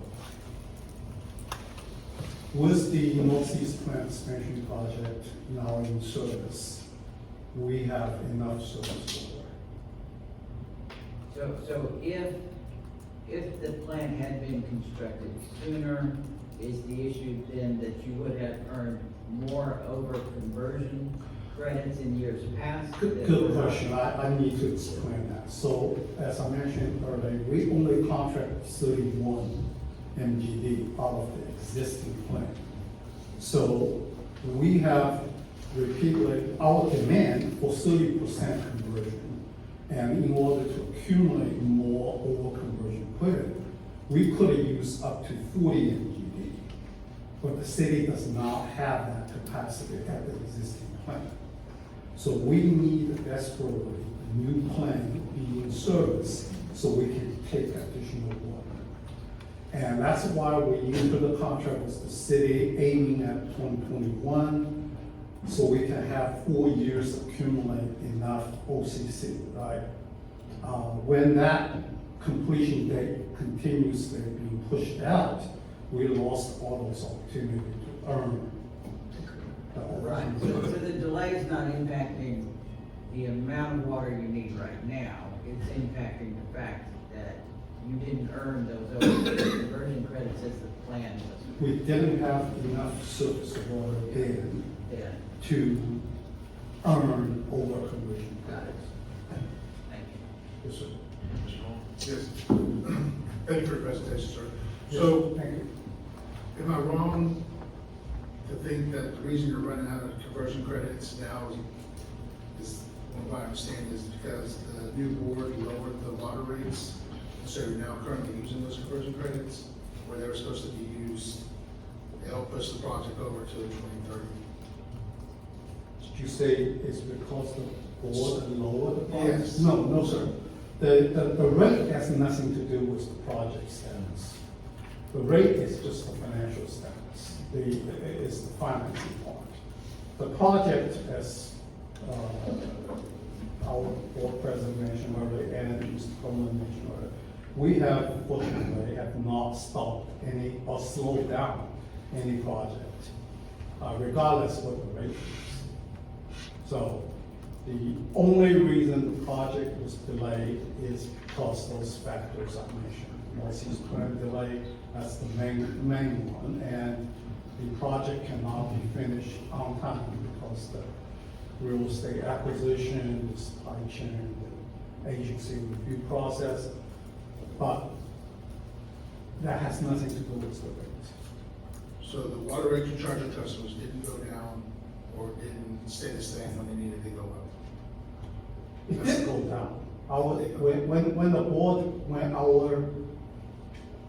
With the Northeast Plant Expansion Project now in service, we have enough surface water. So if the plant had been constructed sooner, is the issue then that you would have earned more over conversion credits in years past? Good question. I need to explain that. So as I mentioned earlier, we only contract 31 MGD out of the existing plant. So we have repeatedly, our demand for 30% conversion. And in order to accumulate more over conversion credit, we could have used up to 40 MGD. But the city does not have that capacity at the existing plant. So we need desperately a new plant be in service so we can take additional water. And that's why we entered the contract with the city aiming at 2021, so we can have 4 years accumulate enough OCC, right? When that completion date continuously being pushed out, we lost all those opportunities to earn. Right, so the delay is not impacting the amount of water you need right now, it's impacting the fact that you didn't earn those conversion credits as the plan was. We didn't have enough surface water then Yeah, to earn over conversion got it. credits. Thank you. Yes, sir. Mr. Hall? Yes. Thank you for your presentation, sir. Yes, So, thank you. am I wrong to think that the reason you're running out of conversion credits now is from what I understand, is because the new board lowered the water rates? So you're now currently using those conversion credits, where they were supposed to be used to help push the project over to 2030? Did you say it's because the board lowered the price? Yes. No, sir. The rate has nothing to do with the project status. The rate is just the financial status. Is the financing part. The project, as our board president mentioned earlier, and Mr. Coleman mentioned earlier, we have fortunately not stopped any or slowed down any project, regardless of what the rate is. So the only reason the project was delayed is because those factors I mentioned. Northeast Plant delay, that's the main one, and the project cannot be finished on time because the real estate acquisition, the supply chain, the agency review process, but that has nothing to do with the rate. So the water rate you charge your customers didn't go down or didn't stay the same when they needed to go up? It did go down.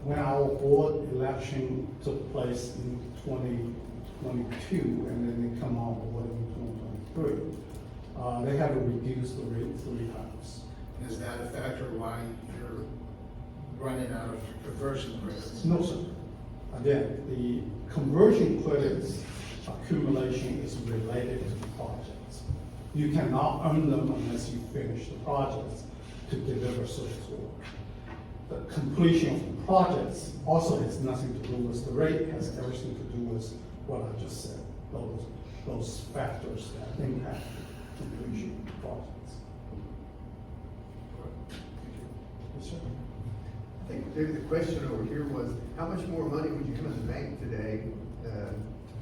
When when our board election took place in 2022, and then they come on board in 2023, they have reduced the rate 3 times. Is that a factor why you're running out of conversion credits? No, sir. Again, the conversion credits accumulation is related to the projects. You cannot earn them unless you finish the projects to deliver service work. The completion of the projects also has nothing to do with the rate, it has everything to do with what I just said, those factors that impact the completion of the projects. Yes, sir. I think maybe the question over here was, how much more money would you come in the bank today to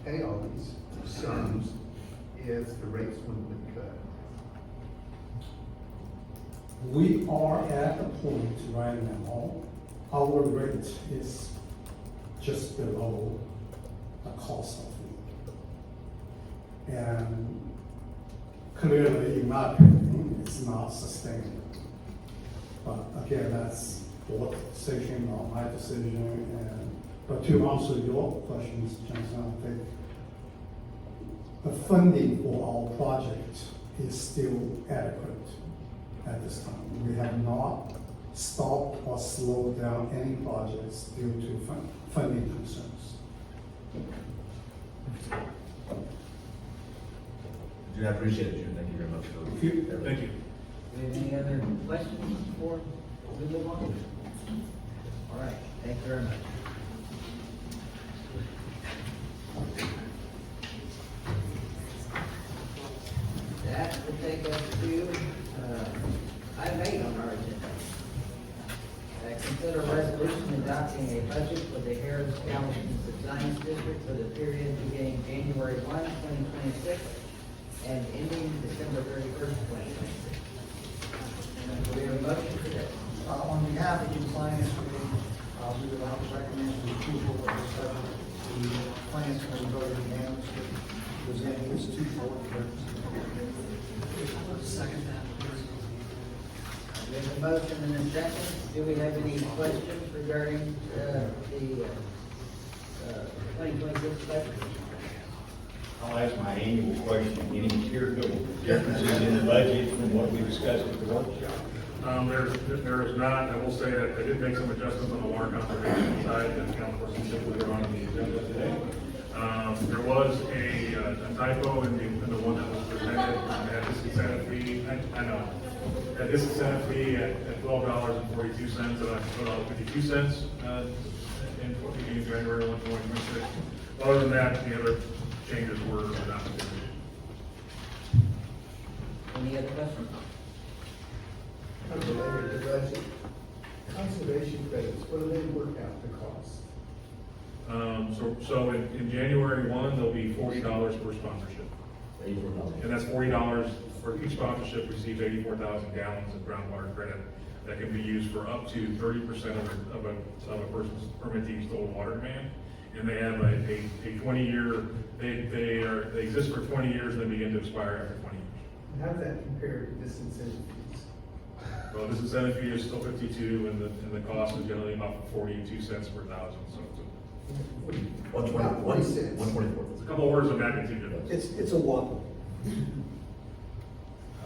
pay all these sums if the rates wouldn't have been cut? We are at the point right now, our rate is just below the cost of it. And clearly, in my opinion, it's not sustainable. But again, that's board decision or my decision. But to answer your questions, Johnson, I think the funding for our project is still adequate at this time. We have not stopped or slowed down any projects due to funding concerns. June, I appreciate it, June, thank you very much for. Thank you. Thank you. Do we have any other questions before we move on? All right, thank you very much. That will take us to, item 8 on our agenda. Consider a resolution adopting a budget for the Galveston Subsidence District for the period beginning January 1, 2026 and ending December 31st, 2026. Do we have a motion for that? On behalf of the Finance Committee, we would like to recommend the approval of this budget. The Finance Committee voted unanimously to present this to board members. Second that. We have a motion and a second. Do we have any questions regarding the 2026 budget? I'll ask my annual question, any material differences in the budget from what we discussed at the workshop? There is not. I will say that I did make some adjustments on the water conservation side that account for some things that are on the agenda today. There was a typo in the one that was presented. At this incentive fee, I know. At this incentive fee at $12.42, and I put $12.52 in beginning January 1, 2026. Other than that, the other changes were not. Any other questions? Related to budget, conservation credits, what do they work out to cost? So in January 1, there'll be $40 per sponsorship. And that's $40 for each sponsorship receives 84,000 gallons of groundwater credit that can be used for up to 30% of a person's permittee's total water demand. And they have a 20-year, they exist for 20 years and then begin to expire after 20 years. How does that compare to disincentive fees? Well, this incentive fee is still 52 and the cost is generally about 42 cents per thousand, so it's About 40 cents. 124. a couple of orders of magnitude difference. It's a whopper.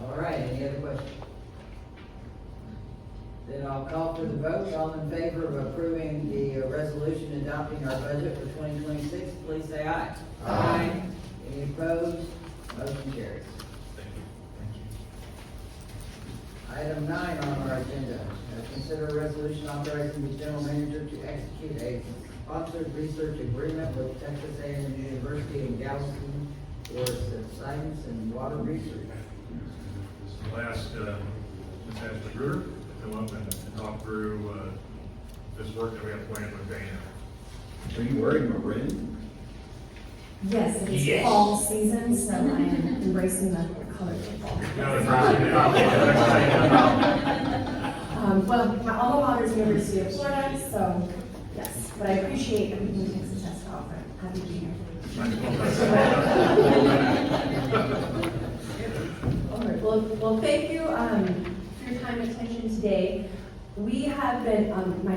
All right, any other questions? Then I'll call for the vote. All in favor of approving the resolution adopting our budget for 2026, please say aye. Aye. Any opposed? Motion carries. Thank you. Item 9 on our agenda, consider a resolution authorizing the general manager to execute a sponsored research agreement with Texas A&M University in Galveston for subsidence and water research. I'll ask Ms. Ashley Gruder to come up and talk through this work that we have planned with Dana. Are you wearing maroon? Yes, it is Yes. fall season, so I am embracing the colors of fall. Now the first thing Well, my alma mater is University of Florida, so yes, but I appreciate everything Texas has to offer. Happy to be here. All right, well, thank you for your time and attention today. We have been,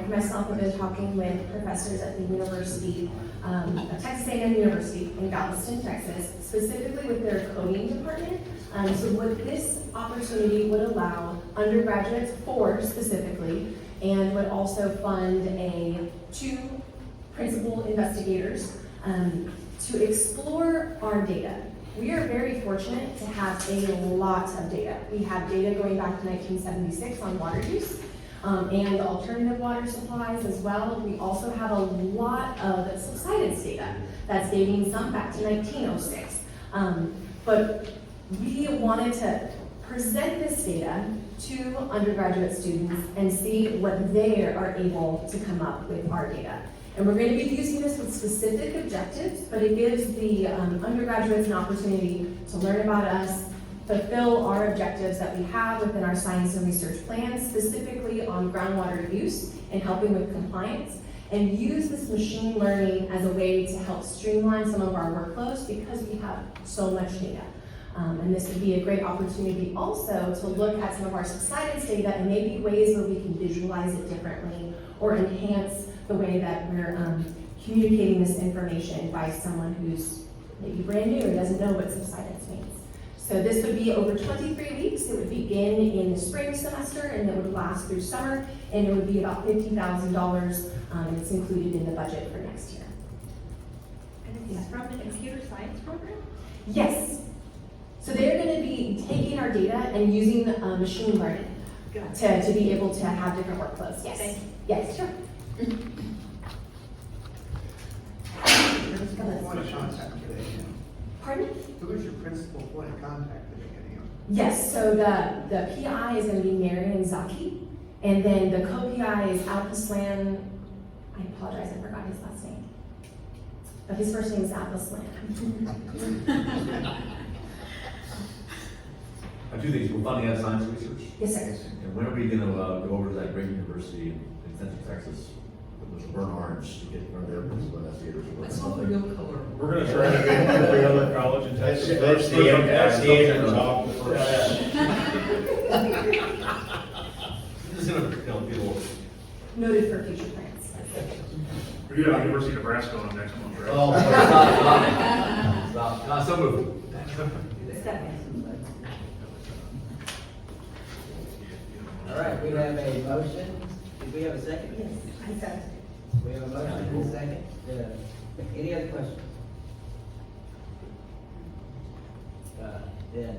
myself have been talking with professors at the University, Texas A&M University in Galveston, Texas, specifically with their coding department. So what this opportunity would allow undergraduates specifically, and would also fund 2 principal investigators to explore our data. We are very fortunate to have a lot of data. We have data going back to 1976 on water use and alternative water supplies as well. We also have a lot of subsidence data that's dating some back to 1906. But we wanted to present this data to undergraduate students and see what they are able to come up with our data. And we're going to be using this with specific objectives, but it gives the undergraduates an opportunity to learn about us, fulfill our objectives that we have within our science and research plans, specifically on groundwater use and helping with compliance, and use this machine learning as a way to help streamline some of our workflows because we have so much data. And this would be a great opportunity also to look at some of our subsidence data and maybe ways where we can visualize it differently or enhance the way that we're communicating this information by someone who's maybe brand new or doesn't know what subsidence means. So this would be over 23 weeks. It would begin in the spring semester and it would last through summer, and it would be about $50,000. It's included in the budget for next year. And it's from the computer science program? Yes. So they're going to be taking our data and using machine learning to be able to have different workflows. Yes. Thank you. Yes, sure. Principal point of contact today. Pardon? Who is your principal point of contact today? Yes, so the PI is going to be Marion Zaki, and then the co-PI is Alpaslan. I apologize, I forgot his last name. But his first name is Alpaslan. Two things, we're funding out science research. Yes, sir. And when are we gonna go over to that great university in Central Texas? With the burnt orange to get one of their principal investigators. Let's hope we go color. We're gonna try to get every other college in Texas. That's the end talk first. Just gonna, people. Noted for future plans. We do have University of Nebraska on next month, right? Oh, stop, so moved. All right, we have a motion. Did we have a second? Yes, I said. We have a motion and a second. Any other questions? Then,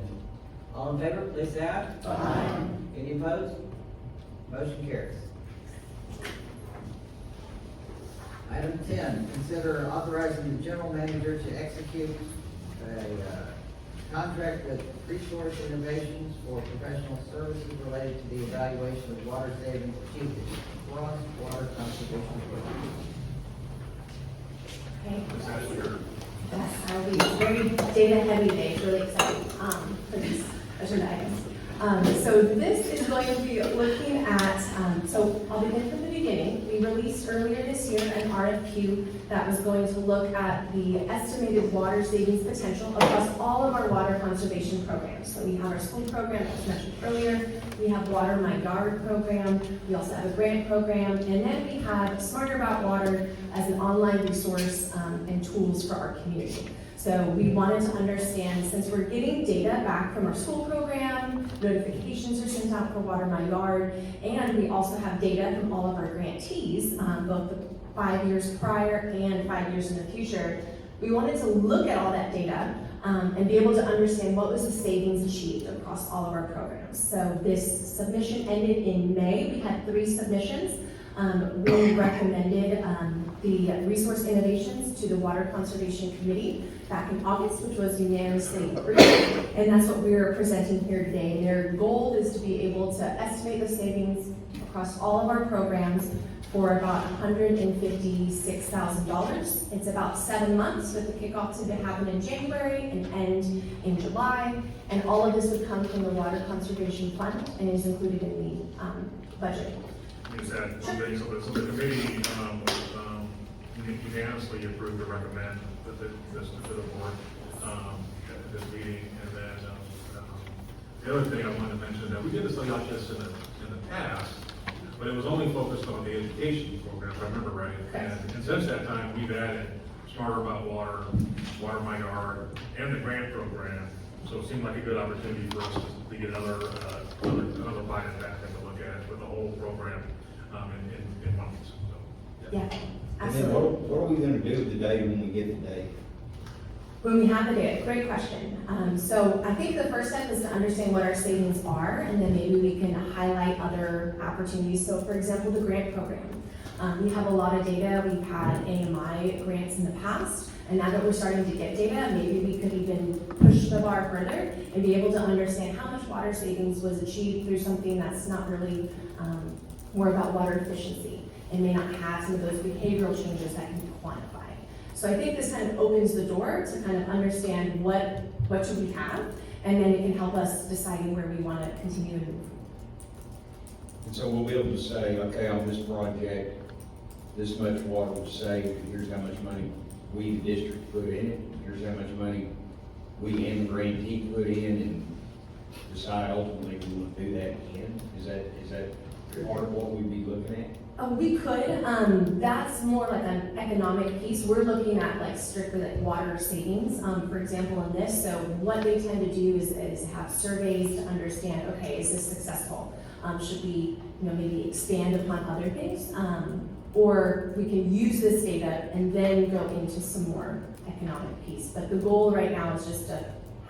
all in favor, please say aye. Aye. Any opposed? Motion carries. Item 10, consider authorizing the general manager to execute a contract with Resource Innovations for professional services related to the evaluation of water savings achieved across water conservation programs. Okay. Is that your? Yes, I'll be very data heavy day, really exciting for these agenda items. So this is going to be looking at, so I'll begin from the beginning. We released earlier this year an RFQ that was going to look at the estimated water savings potential across all of our water conservation programs. So we have our school program that was mentioned earlier. We have Water My Yard program. We also have a grant program. And then we have Smarter About Water as an online resource and tools for our community. So we wanted to understand, since we're getting data back from our school program, notifications are sent out for Water My Yard, and we also have data from all of our grantees, both the 5 years prior and 5 years in the future. We wanted to look at all that data and be able to understand what was the savings achieved across all of our programs. So this submission ended in May. We had 3 submissions. We recommended the Resource Innovations to the Water Conservation Committee back in August, which was unanimously approved, and that's what we're presenting here today. And their goal is to be able to estimate the savings across all of our programs for about $156,000. It's about 7 months, with the kickoff to happen in January and end in July, and all of this would come from the Water Conservation Fund and is included in the budget. Is that something, so the committee unanimously approved to recommend this to the board at this meeting. And then the other thing I wanted to mention, that we did this like this in the past, but it was only focused on the education program, if I remember right. And since that time, we've added Smarter About Water, Water My Yard, and the grant program. So it seemed like a good opportunity for us to get another bite at that, take a look at it with the whole program, in one piece. So, Yeah, And then absolutely. what are we gonna do with the data when we get the data? When we have the data, great question. So I think the first step is to understand what our savings are, and then maybe we can highlight other opportunities. So for example, the grant program. We have a lot of data. We've had AMI grants in the past, and now that we're starting to get data, maybe we could even push the bar further and be able to understand how much water savings was achieved through something that's not really more about water efficiency and may not have some of those behavioral changes that can be quantified. So I think this kind of opens the door to kind of understand what should we have, and then it can help us deciding where we want to continue to move. And so we'll be able to say, okay, on this project, this much water was saved, and here's how much money we, the district, put in it, here's how much money we and the grantee put in, and decide ultimately we want to do that again? Is that part of what we'd be looking at? We could, that's more like an economic piece. We're looking at like strictly like water savings, for example, in this. So what they tend to do is have surveys to understand, okay, is this successful? Should we, maybe expand upon other things? Or we can use this data and then go into some more economic piece. But the goal right now is just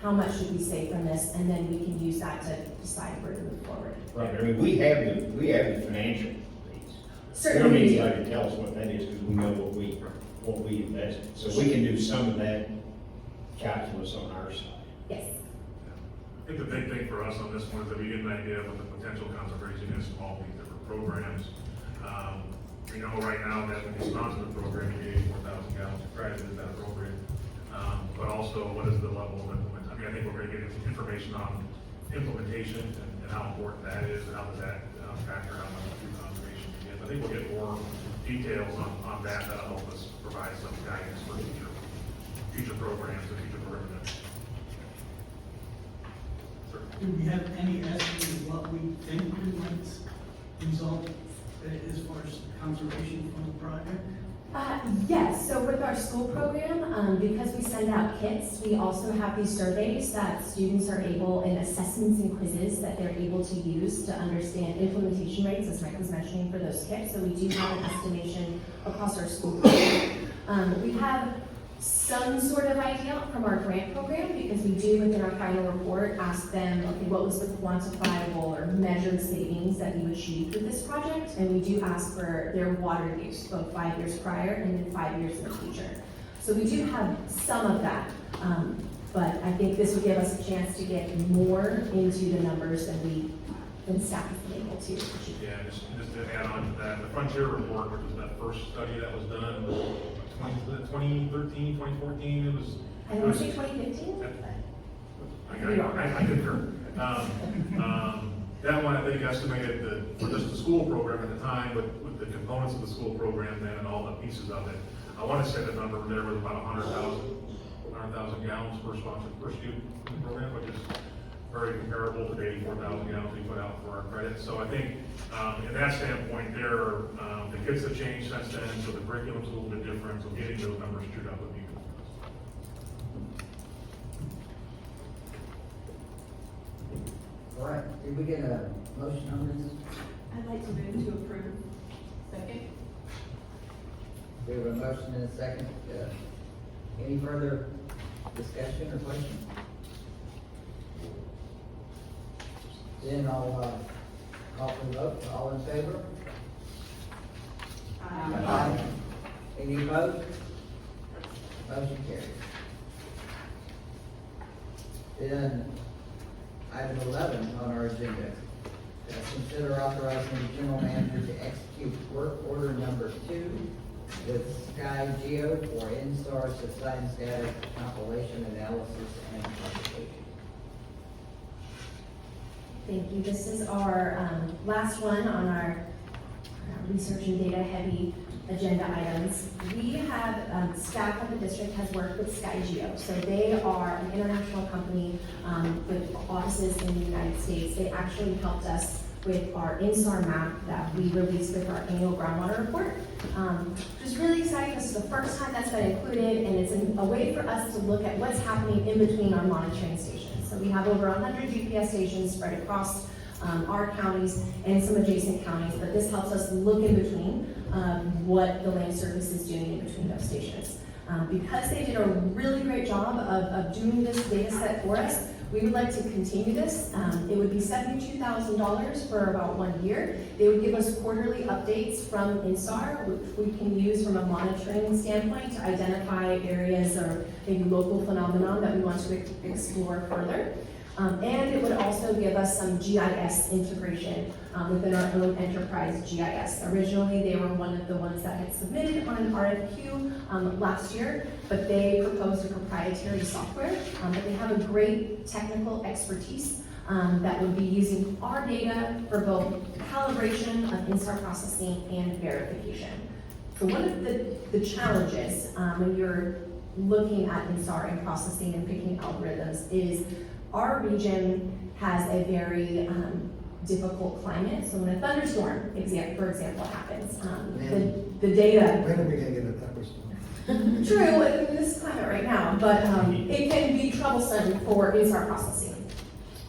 how much should we save from this, and then we can use that to decide where to move forward. Right, I mean, we have the financial piece. Certainly We we don't need do. anybody to tell us what that is, because we know what we invested. So we can do some of that calculus on our side. Yes. I think the big thing for us on this one is that we get an idea of what the potential conservation is from all these different programs. We know right now that when you sponsor the program, you get 84,000 gallons of credit in that program. But also, what is the level of implementation? I mean, I think we're going to get information on implementation and how important that is, and how does that factor how much through conservation we get. I think we'll get more details on that. That'll help us provide some guidance for future programs and future programs. Do we have any estimate of what we think we might result as far as conservation from the project? Yes, so with our school program, because we send out kits, we also have these surveys that students are able, and assessments and quizzes that they're able to use to understand implementation rates, as Mike was mentioning, for those kits. So we do have an estimation across our school program. We have some sort of idea from our grant program, because we do within our final report ask them, okay, what was the quantifiable or measured savings that you achieved with this project? And we do ask for their water use, both 5 years prior and then 5 years in the future. So we do have some of that, but I think this would give us a chance to get more into the numbers than staff has been able to achieve. Yeah, just to add on to that, the Frontier Report, which was that first study that was done, 2013, 2014, it was. I want to say 2015? I concur. That one, I think, estimated that for just the school program at the time, with the components of the school program then and all the pieces of it, I want to say the number there was about 100,000 gallons per student in the program, which is very comparable to the 84,000 gallons we put out for our credit. So I think, in that standpoint, the kits have changed since then, so the curriculum's a little bit different, so getting those numbers trued up would be good. All right, did we get a motion on this? I'd like to move to approve. Second? We have a motion and a second. Any further discussion or question? Then I'll call for the vote. All in favor? Aye. Any opposed? Motion carries. Then, item 11 on our agenda. Consider authorizing the general manager to execute work order number 2 with Sky Geo for in-star subsidence data compilation, analysis, and publication. Thank you. This is our last one on our research and data heavy agenda items. We have, staff of the district has worked with Sky Geo. So they are an international company with offices in the United States. They actually helped us with our INSAR map that we released with our annual groundwater report. Just really exciting, this is the first time that's been included, and it's a way for us to look at what's happening in between our monitoring stations. So we have over 100 GPS stations spread across our counties and some adjacent counties, but this helps us look in between what the land service is doing in between those stations. Because they did a really great job of doing this data set for us, we would like to continue this. It would be $72,000 for about 1 year. They would give us quarterly updates from INSAR, which we can use from a monitoring standpoint to identify areas or maybe local phenomenon that we want to explore further. And it would also give us some GIS integration within our own enterprise GIS. Originally, they were one of the ones that had submitted on an RFQ last year, but they proposed a proprietary software. But they have a great technical expertise that would be using our data for both calibration of INSAR processing and verification. So one of the challenges when you're looking at INSAR and processing and picking algorithms is our region has a very difficult climate. So when a thunderstorm, for example, happens, the data. When are we gonna get a thunderstorm? True, in this climate right now, but it can be troublesome for INSAR processing.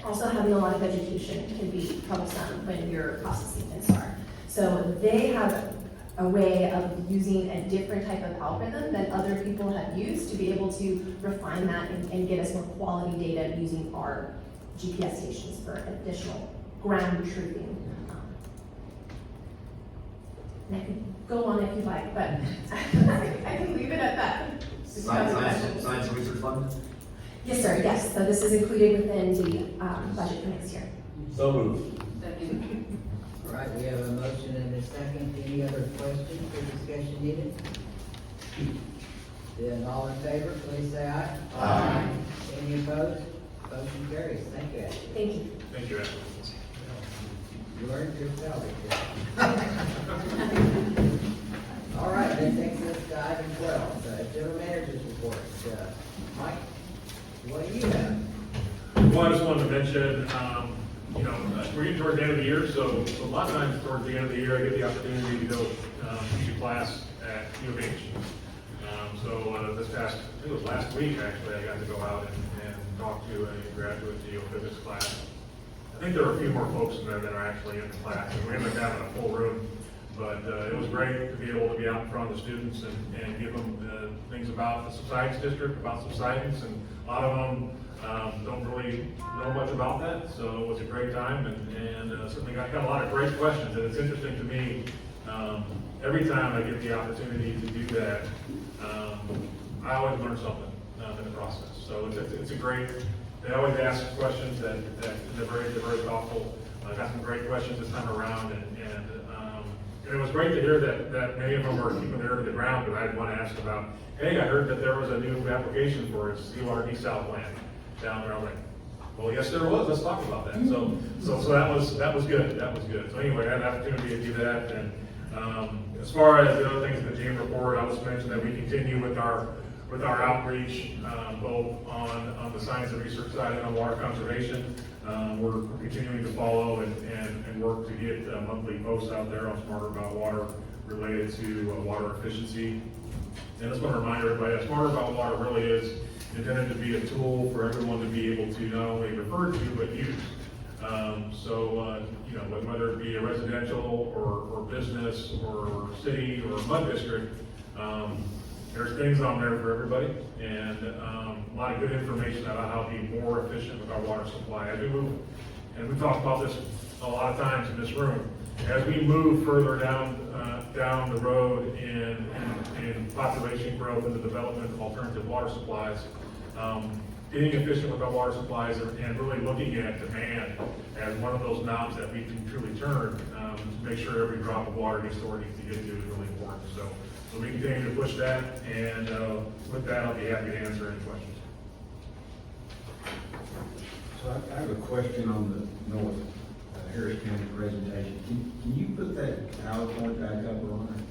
Also, having a lot of vegetation can be troublesome when you're processing INSAR. So they have a way of using a different type of algorithm that other people have used to be able to refine that and get us more quality data using our GPS stations for additional ground truthing. And I could go on if you like, but I can leave it at that. Science and research fund? Yes, sir, yes. So this is included within the budget for next year. So moved. All right, we have a motion and a second. Any other questions or discussion needed? Then all in favor, please say aye. Aye. Any opposed? Motion carries. Thank you, Ashley. Thank you. Thank you, Ashley. You earned your salary. All right, that takes us to item 12, general manager's report. Mike, what do you have? Well, I just wanted to mention, we're getting towards the end of the year, so a lot of times towards the end of the year, I get the opportunity to go teach a class at U of H. This past, I think it was last week actually, I got to go out and talk to a graduate geophysics class. I think there were a few more folks in there that are actually in the class, and we ended up having a full room. But it was great to be able to be out in front of the students and give them things about the Subsidence District, about subsidence, and a lot of them don't really know much about that, so it was a great time, and certainly got a lot of great questions. And it's interesting to me, every time I get the opportunity to do that, I always learn something in the process. So it's a great, they always ask questions that they're very thoughtful. I got some great questions this time around, and it was great to hear that many of them are keeping their ear to the ground, but I had one ask about, hey, I heard that there was a new application for a seawater desal plant down there. I was like, well, yes, there was. Let's talk about that. So that was good. That was good. So anyway, I had an opportunity to do that. And as far as the other things in the team report, I was mentioned that we continue with our outreach, both on the science and research side and on water conservation. We're continuing to follow and work to get monthly posts out there on Smarter About Water related to water efficiency. And I just want to remind everybody that Smarter About Water really is intended to be a tool for everyone to be able to not only refer to, but use. Whether it be a residential or business or city or mud district, there's things on there for everybody, and a lot of good information about how to be more efficient with our water supply as we move. And we've talked about this a lot of times in this room. As we move further down the road in population growth and the development of alternative water supplies, getting efficient with our water supplies and really looking at demand as one of those knobs that we can truly turn to make sure every drop of water gets to where it needs to get to is really important. So we continue to push that, and with that, I'll be happy to answer any questions. So I have a question on the North Harris County presentation. Can you put that PowerPoint back up, Ron?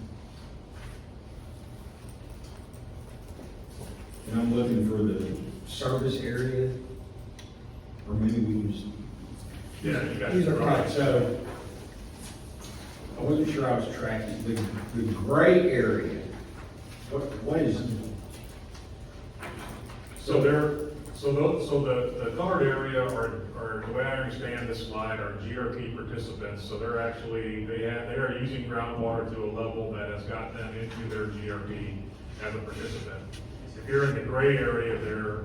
And I'm looking for the service area, or maybe we use. Yeah, you got These it. are right. So wasn't sure I was tracking, the gray area, what is, So the colored area are, the way I understand this slide, are GRP participants. So they're actually, they are using groundwater to a level that has gotten them into their GRP as a participant. If you're in the gray area there,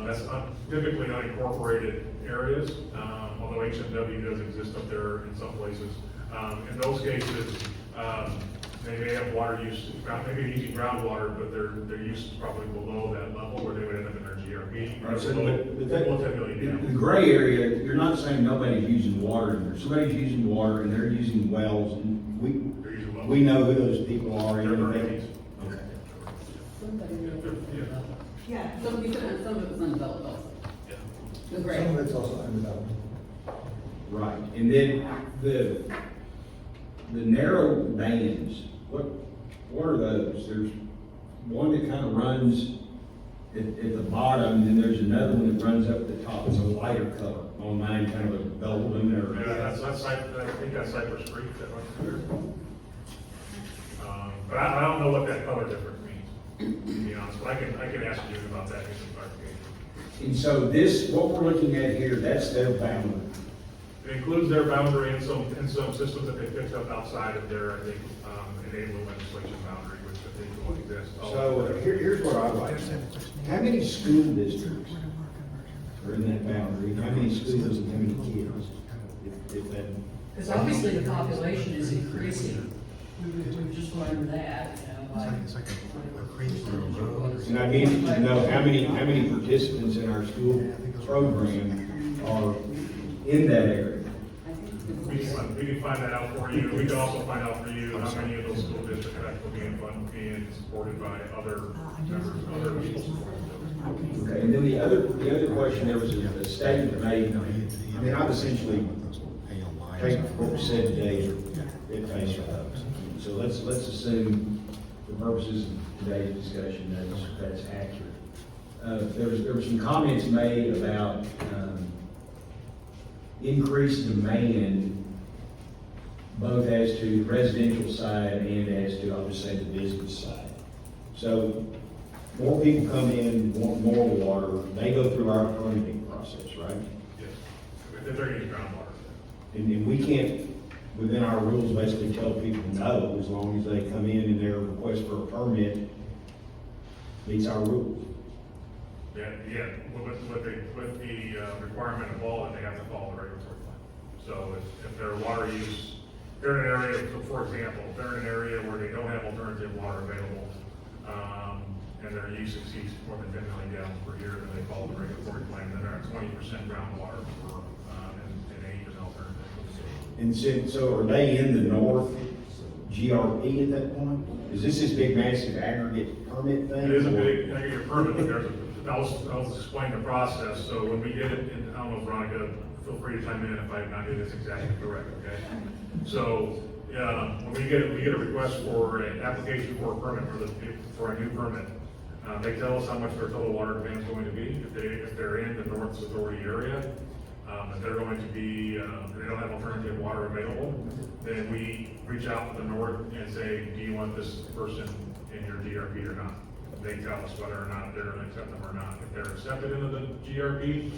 that's typically unincorporated areas, although HMW does exist up there in some places. In those cases, they may have water use, maybe using groundwater, but their use is probably below that level where they would end up in their GRP. Right, so Below 10 million gallons. the gray area, you're not saying nobody's using water in there. Somebody's using water and they're using wells, and They're using wells. we know who those people are. They're and RVs. Okay. Yeah, some of it's undeveloped also. Yeah. The gray. Some of it's also undeveloped. Right, and then the narrow bands, what are those? There's one that kind of runs at the bottom, and then there's another one that runs up the top. It's a lighter color. On mine, kind of a golden or. Yeah, that's I think that's Cypress Creek that runs through. But I don't know what that color difference means, to be honest, but I can ask you about that, get some clarification. And so this, what we're looking at here, that's their boundary. It includes their boundary and some systems that they picked up outside of their, I think, enabling legislation boundary, which I think will exist. So here's what I'd like to know. How many school districts are in that boundary? How many schools and how many kids? If that. Because obviously the population is increasing. We've just learned that, And I needed to know how many participants in our school program are in that area. We can find that out for you. We can also find out for you how many of those school districts are actually being supported by other members, other people. Okay, and then the other question, there was a statement made, I mean, I've essentially taken what was said today at face value. So let's assume, for purposes of today's discussion, that's accurate. There were some comments made about increased demand, both as to the residential side and as to, I'll just say, the business side. So more people come in, want more water, they go through our permitting process, right? Yes, if they're using groundwater. And we can't, within our rules, basically tell people no, as long as they come in and their request for a permit meets our rules. Yeah, with the requirement of law that they have to follow the regulatory plan. So if their water use, they're in an area, so for example, if they're in an area where they don't have alternative water available, and their use exceeds more than 10 million gallons per year, then they follow the regulatory plan, then they're at 20% groundwater for, and 80% alternative. And so are they in the north GRP at that point? Is this big, massive aggregate permit thing? It is a big aggregate permit, but I'll explain the process. So when we get it, and I don't know, Veronica, feel free to chime in if I'm not doing this exactly correct, okay? So, when we get a request for an application for a permit, for a new permit, they tell us how much their total water demand is going to be. If they're in the North Authority area, if they're going to be, if they don't have alternative water available, then we reach out to the north and say, do you want this person in your GRP or not? They tell us whether or not they're going to accept them or not. If they're accepted into the GRP,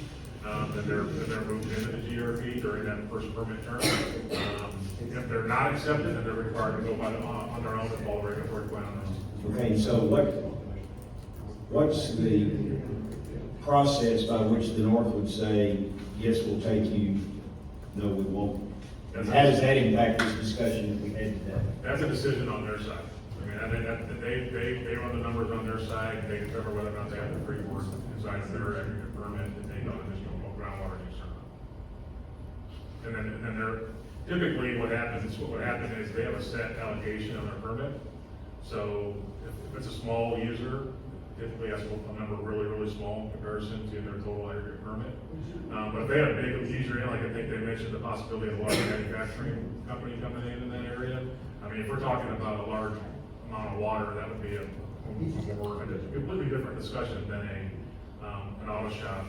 then they're moved into the GRP during that first permit term. If they're not accepted, then they're required to go on their own and follow regulatory plan on their own. Okay, so what's the process by which the north would say, yes, we'll take you, no, we won't? And how does that impact this discussion that we had today? That's a decision on their side. I mean, they run the numbers on their side, they determine whether or not they have the free board inside of their aggregate permit, and they know additional groundwater use or not. And then they're, typically what happens is they have a set allocation on their permit. So if it's a small user, typically that's a number really, really small in comparison to their total aggregate permit. But if they have a big user, like I think they mentioned the possibility of a large manufacturing company coming in that area. I mean, if we're talking about a large amount of water, that would be a completely different discussion than an auto shop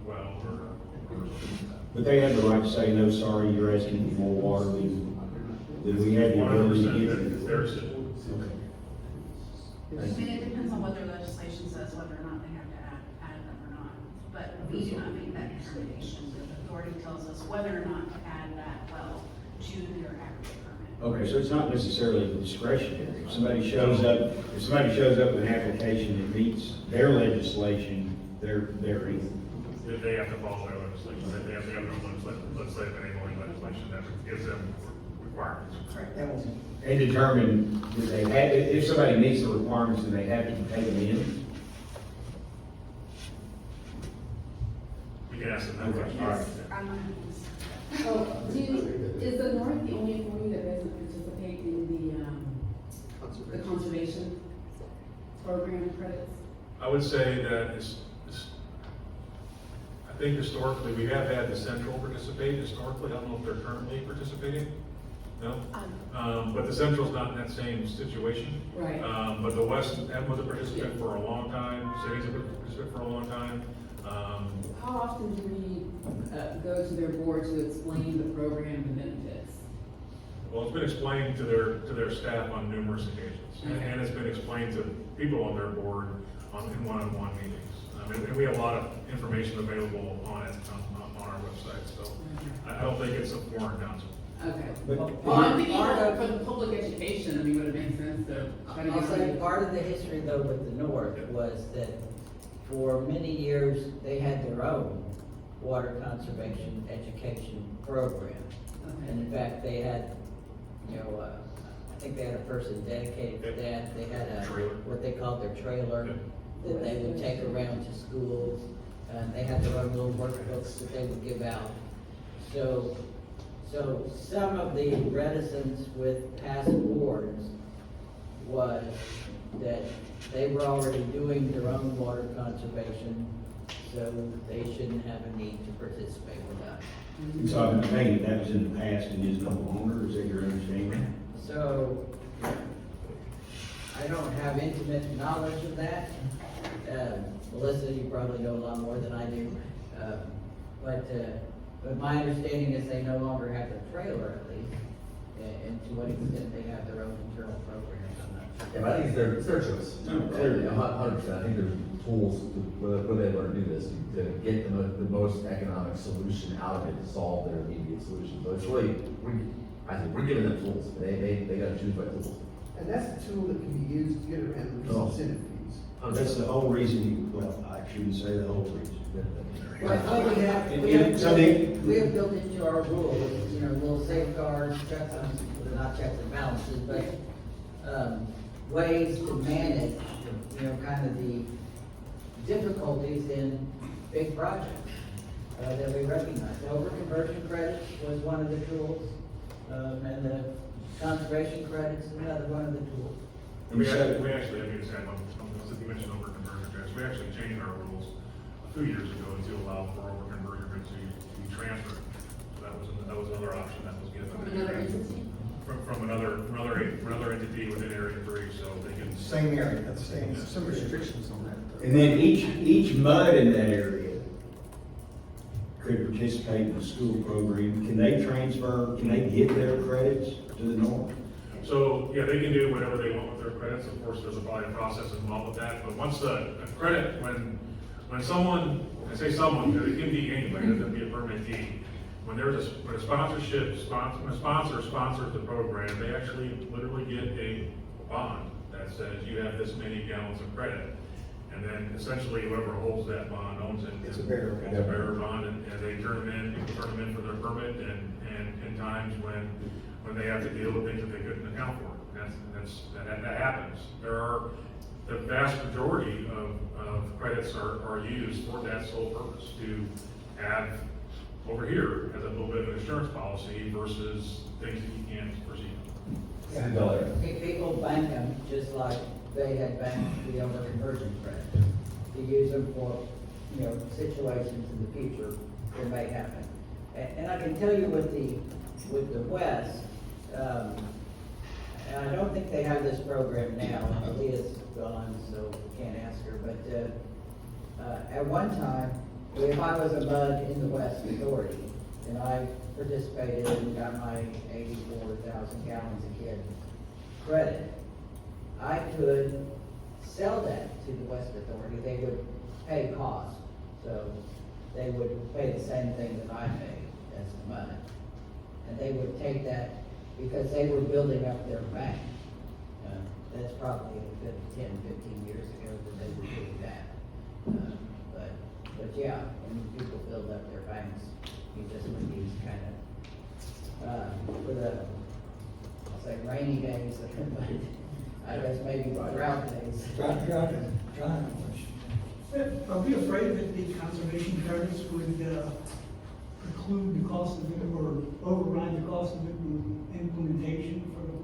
well or something like that. But they have the right to say, no, sorry, you're asking for more water than That we have the ability to 100% get that it? it's their city. I mean, it depends on what their legislation says, whether or not they have to add them or not. But we do not make that determination. The authority tells us whether or not to add that well to their aggregate permit. Okay, so it's not necessarily discretionary. If somebody shows up with an application that meets their legislation, they're in. They have to follow their legislation. They have to have their own legislative enabling legislation that gives them requirements. Correct. And determine that they have, if somebody meets the requirements, then they have to take them in. You can ask them that Okay, question. all right. I'm not going to So, is the North the only authority that doesn't participate in the conservation program credits? I would say that I think historically, we have had the Central participate historically. I don't know if they're currently participating. No? But the Central's not in that same situation. Right. But the West was a participant for a long time, cities have been a participant for a long time. How often do we go to their board to explain the program and benefits? Well, it's been explained to their staff on numerous occasions. Okay. And it's been explained to people on their board in one-on-one meetings. And we have a lot of information available on it, on our website, so I don't think it's a foreign concept. Okay. But Well, I'm thinking part for the public education, I mean, would it make sense to kind of I'll get say rid of- part of the history though with the North was that for many years, they had their own water conservation education program. Okay. And in fact, they had, I think they had a person dedicated to that. They had what they called their trailer that they would take around to schools. And they had their own little workbooks that they would give out. So some of the reticence with past boards was that they were already doing their own water conservation, so they shouldn't have a need to participate with us. So I'm thinking that was in the past and is no longer, is that your understanding? So I don't have intimate knowledge of that. Melissa, you probably know a lot more than I do. But my understanding is they no longer have their trailer at least, and to what extent they have their own internal programs, I'm not sure. Yeah, but I think it's their choice. No, clearly. 100%. I think there's tools where they learn to do this, to get the most economic solution out of it to solve their immediate solution. So it's really, I think we're giving them tools. They gotta choose by tools. And that's a tool that can be used to get around the Oh. incentive fees. That's the whole reason, well, I shouldn't say the whole reason. Well, we have built into our rules, little safeguards, checks and, not checks and balances, but, ways to manage, kind of the difficulties in big projects, that we recognize. Overconversion credits was one of the tools, and the conservation credits is another one of the tools. And we actually, I mean, you mentioned overconversion credits, we actually changed our rules a few years ago to allow for overconversion credits to be transferred. So that was another option that was given. From another entity? From another entity within Area 3, so they can. Same area, that's same, some restrictions on that. And then each MUD in that area could participate in the school program. Can they get their credits to the north? So, yeah, they can do whatever they want with their credits. Of course, there's probably a process involved with that, but once a credit, when someone, I say someone, because it can be anybody, it doesn't be a permittee. When there's when a sponsor sponsors the program, they actually literally get a bond that says you have this many gallons of credit. And then essentially whoever holds that bond owns it. It's a bearer bond. It's a bearer bond, and they turn them in, people turn them in for their permit, and in times when they have to deal with things that they couldn't account for. That happens. The vast majority of credits are used for that sole purpose, to have over here as a little bit of an insurance policy versus things that you can't foresee. People bank them just like they had banked the overconversion credit, to use them for, situations in the future that may happen. And I can tell you with the West, and I don't think they have this program now. Leah's gone, so can't ask her, but at one time, if I was a MUD in the West Authority, and I participated and got my 84,000 gallons a kid credit, I could sell that to the West Authority. They would pay cost, so they would pay the same thing that I paid as the money. And they would take that because they were building up their bank. That's probably a good 10, 15 years ago that they were doing that. But yeah, when people build up their banks, you just need these kind of, for the, I'll say rainy days, but I guess maybe drought days. Are we afraid that the conservation credits would preclude the cost of it or override the cost of implementation for the,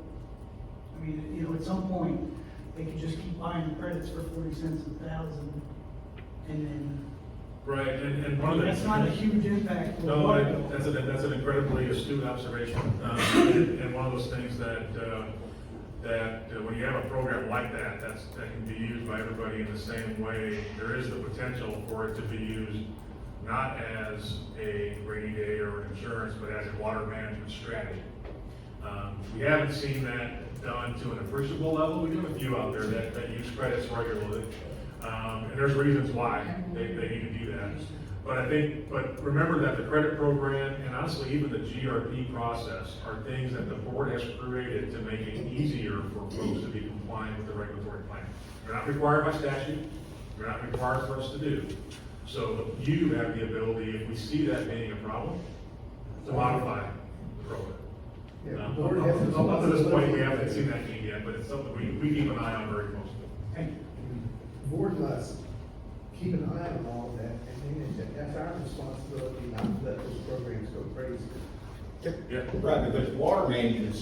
I mean, you know, at some point, they could just keep buying the credits for 40 cents a thousand and then. Right, and one of the. That's not a huge impact. No, that's an incredibly astute observation. And one of those things that when you have a program like that, that can be used by everybody in the same way, there is the potential for it to be used not as a rainy day or an insurance, but as a water management strategy. We haven't seen that done to an appreciable level. We do have a few out there that use credits regularly. And there's reasons why they need to do that. But remember that the credit program and honestly even the GRP process are things that the board has created to make it easier for folks to be compliant with the regulatory plan. They're not required by statute. They're not required for us to do. So you have the ability, if we see that being a problem, to modify the program. Up to this point, we haven't seen that need yet, but it's something we keep an eye on very closely. Thank you. The board must keep an eye on all of that, and then that's our responsibility not to let those programs go crazy. Yeah. Right, because water management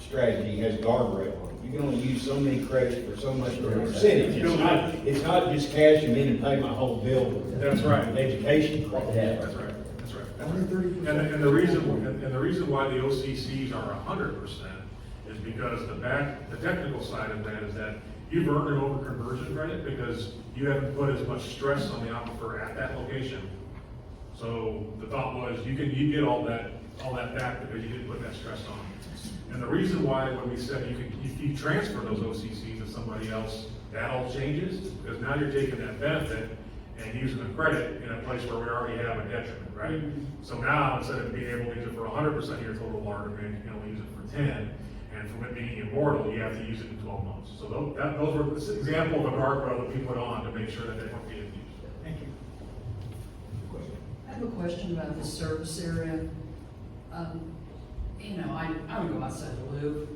strategy has guardrail on it. You can only use so many credits for so much percentage. It's not just cash them in and pay my whole bill. That's right. Education. That's right. And the reason why the OCCs are 100% is because the technical side of that is that you've earned an over-conversion credit because you haven't put as much stress on the aquifer at that location. So the thought was you get all that back because you didn't put that stress on. And the reason why when we said if you transfer those OCCs to somebody else, that all changes because now you're taking that benefit and using the credit in a place where we already have a detriment, right? So now instead of being able to use it for 100% of your total water demand, you can only use it for 10. And from it being immortal, you have to use it in 12 months. So those were this example of a guardrail that we put on to make sure that they don't get abused. Thank you. I have a question about the service area. You know, I don't go outside the loop.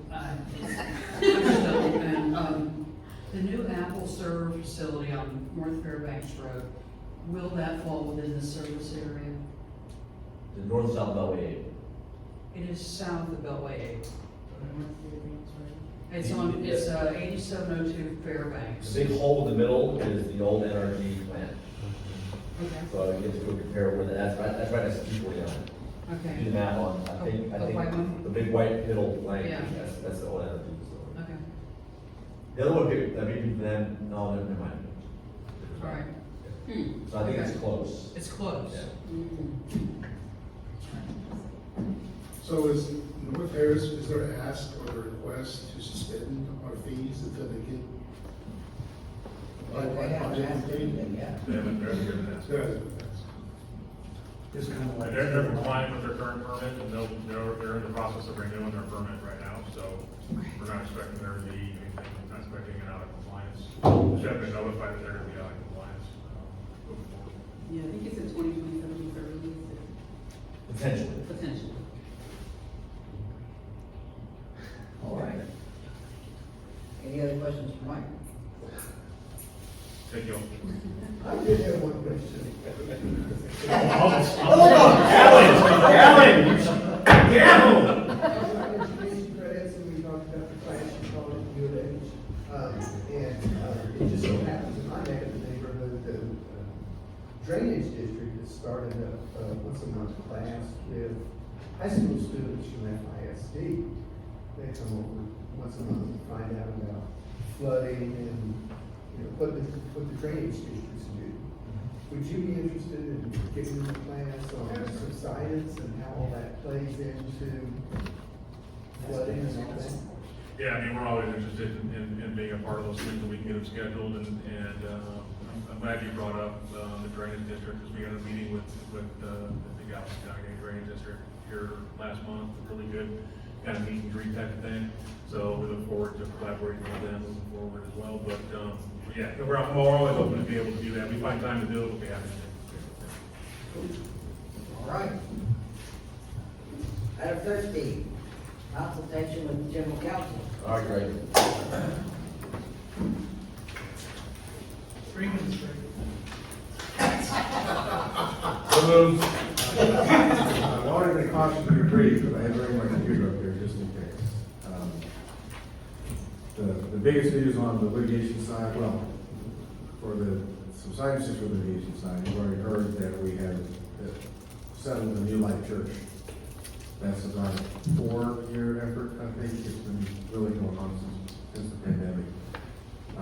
And the new Apple Serve facility on North Fairbanks Road, will that fall within the service area? The north-south Beltway 8. It is south of Beltway 8. It's 8702 Fairbanks. The big hole in the middle is the old NRG plant. Okay. So I get to go compare where that's right next to 249. Okay. Do the map on, I think, The white one? the big white middle line, Yeah. that's the old NRG facility. Okay. The other one, I mean, then, no, never mind. All right. So I think it's close. It's close. Yeah. So is North Harris, is there an ask or a request to suspend our fees until they get? They haven't asked anything yet. They haven't given that. Just kind of like. They're compliant with their current permit, and they're in the process of renewing their permit right now, so we're not expecting there to be anything, we're not expecting it out of compliance. They have been notified that they're going to be out of compliance moving forward. Yeah, I think it's in 2027 for release. Potentially. Potentially. All right. Any other questions for Mike? Thank you. I did have one question. Education credits, and we talked about the class you call it UH. And it just so happens in my neck of the neighborhood, the drainage district has started a once a month class with high school students from FISD. They come over once a month to find out about flooding and, you know, what the drainage districts do. would you be interested in giving them a class on subsidence and how all that plays into flooding and all that? Yeah, I mean, we're always interested in being a part of those things, and we can get them scheduled, and I'm glad you brought up the drainage district, because we had a meeting with the Galveston County Drainage District here last month, a really good kind of meet and greet type of thing. So we look forward to collaborating with them moving forward as well, but, yeah, we're always open to be able to do that. If we find time to do it, we'll be happy to. All right. Item 13, consultation with general counsel. All right, great. 3 minutes, sir. So moved. I've already been cautious to be brief, but I have very much computer up here just in case. The biggest news on the litigation side, well, for the subsidence issue litigation side, you've already heard that we have settled the New Life Church. That's about a 4-year effort, I think. It's been really going on since the pandemic. I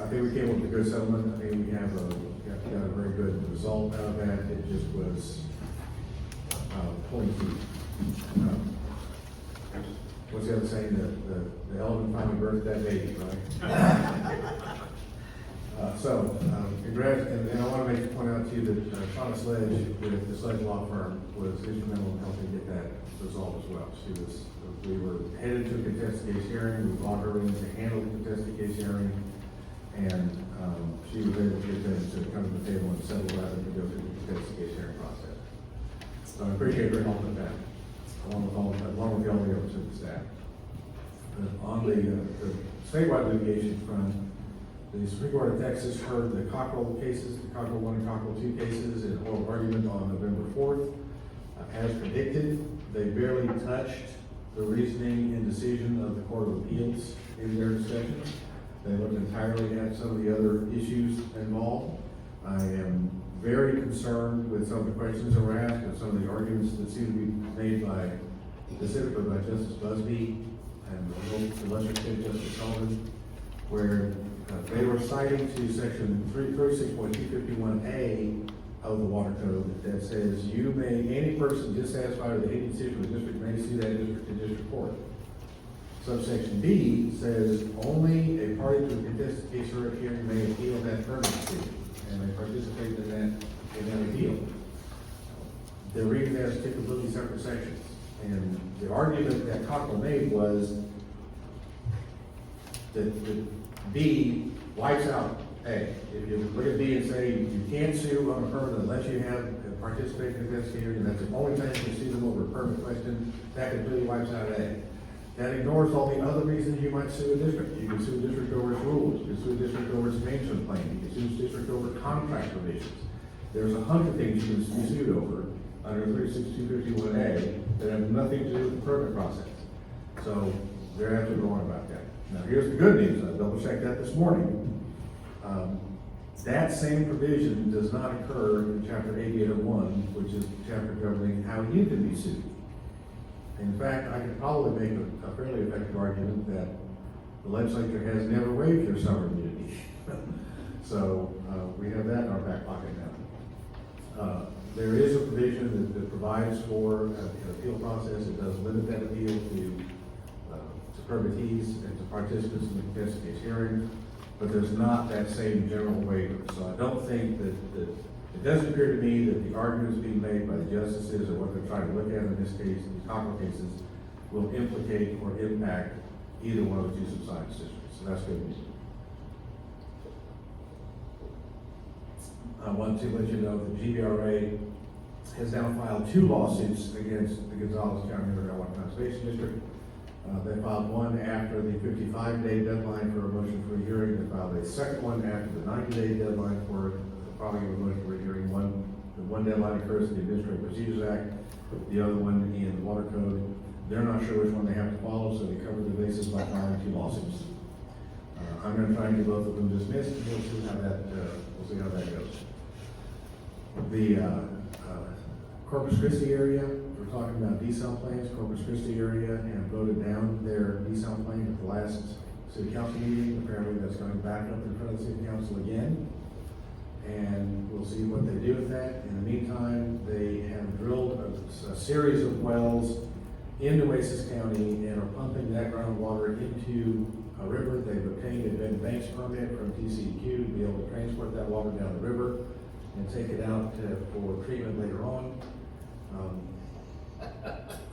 think we came up with a good settlement. I think we have got a very good result out of that. It just was pulling teeth. What's the other saying? The elephant finally birthed that baby, right? Congrats, and I want to point out to you that Shauna Sledge with the Sledge Law Firm was instrumental in helping get that resolved as well. We were headed to a contested case hearing. We brought her in to handle the contested case hearing, and she was able to get them to come to the table and settle rather than go through the contested case hearing process. So I appreciate her help with that, along with all the other members of the staff. On the statewide litigation front, the Supreme Court of Texas heard the Cockrell cases, the Cockrell 1 and Cockrell 2 cases in oral argument on November 4th. As predicted, they barely touched the reasoning and decision of the Court of Appeals in their discussion. They looked entirely at some of the other issues involved. I am very concerned with some of the questions that were asked and some of the arguments that seem to be made by, specifically by Justice Busby and the lesser state Justice Sullivan, where they were citing to section 36.251A of the Water Code that says any person dissatisfied with the agency of the district may sue that district to district court. Subsection B says only a party to a contested case hearing may appeal that permit decision, and they participate in that appeal. They're reading that as two completely separate sections. And the argument that Cockrell made was that B wipes out A. If you look at B and say you can't sue on a permit unless you have participated in this hearing, and that's the only time you can sue them over a permit question, that completely wipes out A. That ignores all the other reasons you might sue a district. You can sue a district over its rules. You can sue a district over its management plan. You can sue a district over contract provisions. There's 100 things you can be sued over under 36251A that have nothing to do with the permit process. So they're absolutely wrong about that. Now here's the good news. I double checked that this morning. That same provision does not occur in Chapter 8801, which is the chapter governing how you can be sued. In fact, I could probably make a fairly effective argument that the legislature has never waived your sovereign immunity. So we have that in our back pocket now. There is a provision that provides for an appeal process. It does limit that appeal to permittees and to participants in the contested case hearing, but there's not that same general waiver. So I don't think that it doesn't appear to me that the arguments being made by the justices or what they're trying to look at in this case, in these Cockrell cases, will implicate or impact either one of the two subsidence districts. So that's good news. I want to let you know that GBRA has now filed 2 lawsuits against the Gonzales County Underground Conservation District. They filed one after the 55-day deadline for a motion for a hearing. They filed a second one after the 90-day deadline for filing a motion for a hearing. The one deadline occurs in the Administrative Procedures Act, the other one in the Water Code. They're not sure which one they have to follow, so they cover the bases by filing 2 lawsuits. I'm going to try and get both of them dismissed, and we'll see how that goes. The Corpus Christi area, we're talking about desal plans. Corpus Christi area have voted down their desal plan at the last city council meeting. Apparently that's going back up in front of the city council again. And to do with that. In the meantime, they have drilled a series of wells into Oasis County and are pumping that groundwater into a river. They've obtained a bed banks permit from TCEQ to be able to transport that water down the river and take it out for treatment later on.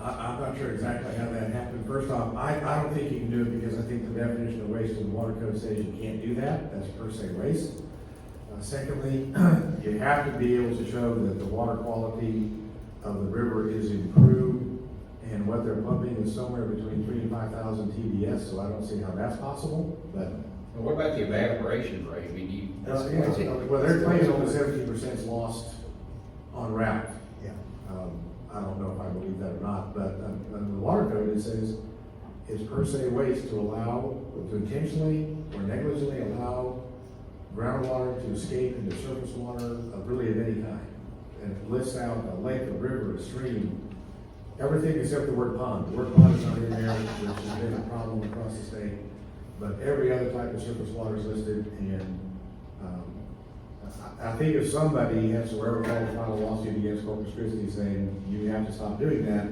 I'm not sure exactly how that happened. First off, I don't think you can do it because I think the definition of waste in the water code says you can't do that. That's per se waste. Secondly, you have to be able to show that the water quality of the river is improved, and what they're pumping is somewhere between 3,000 and 5,000 TBS, so I don't see how that's possible, but. Well, what about the evaporation rate? I mean, Well, they're claiming only 17% is lost on route. Yeah. I don't know if I believe that or not, but under the water code, it says it's per se waste to intentionally or negligently allow groundwater to escape into surface water of really of any kind. And it lists out a lake, a river, a stream, everything except the word pond. The word pond is not in there, which has been a problem across the state. But every other type of surface water is listed, and I think if somebody has to wherever to file a lawsuit against Corpus Christi saying you have to stop doing that,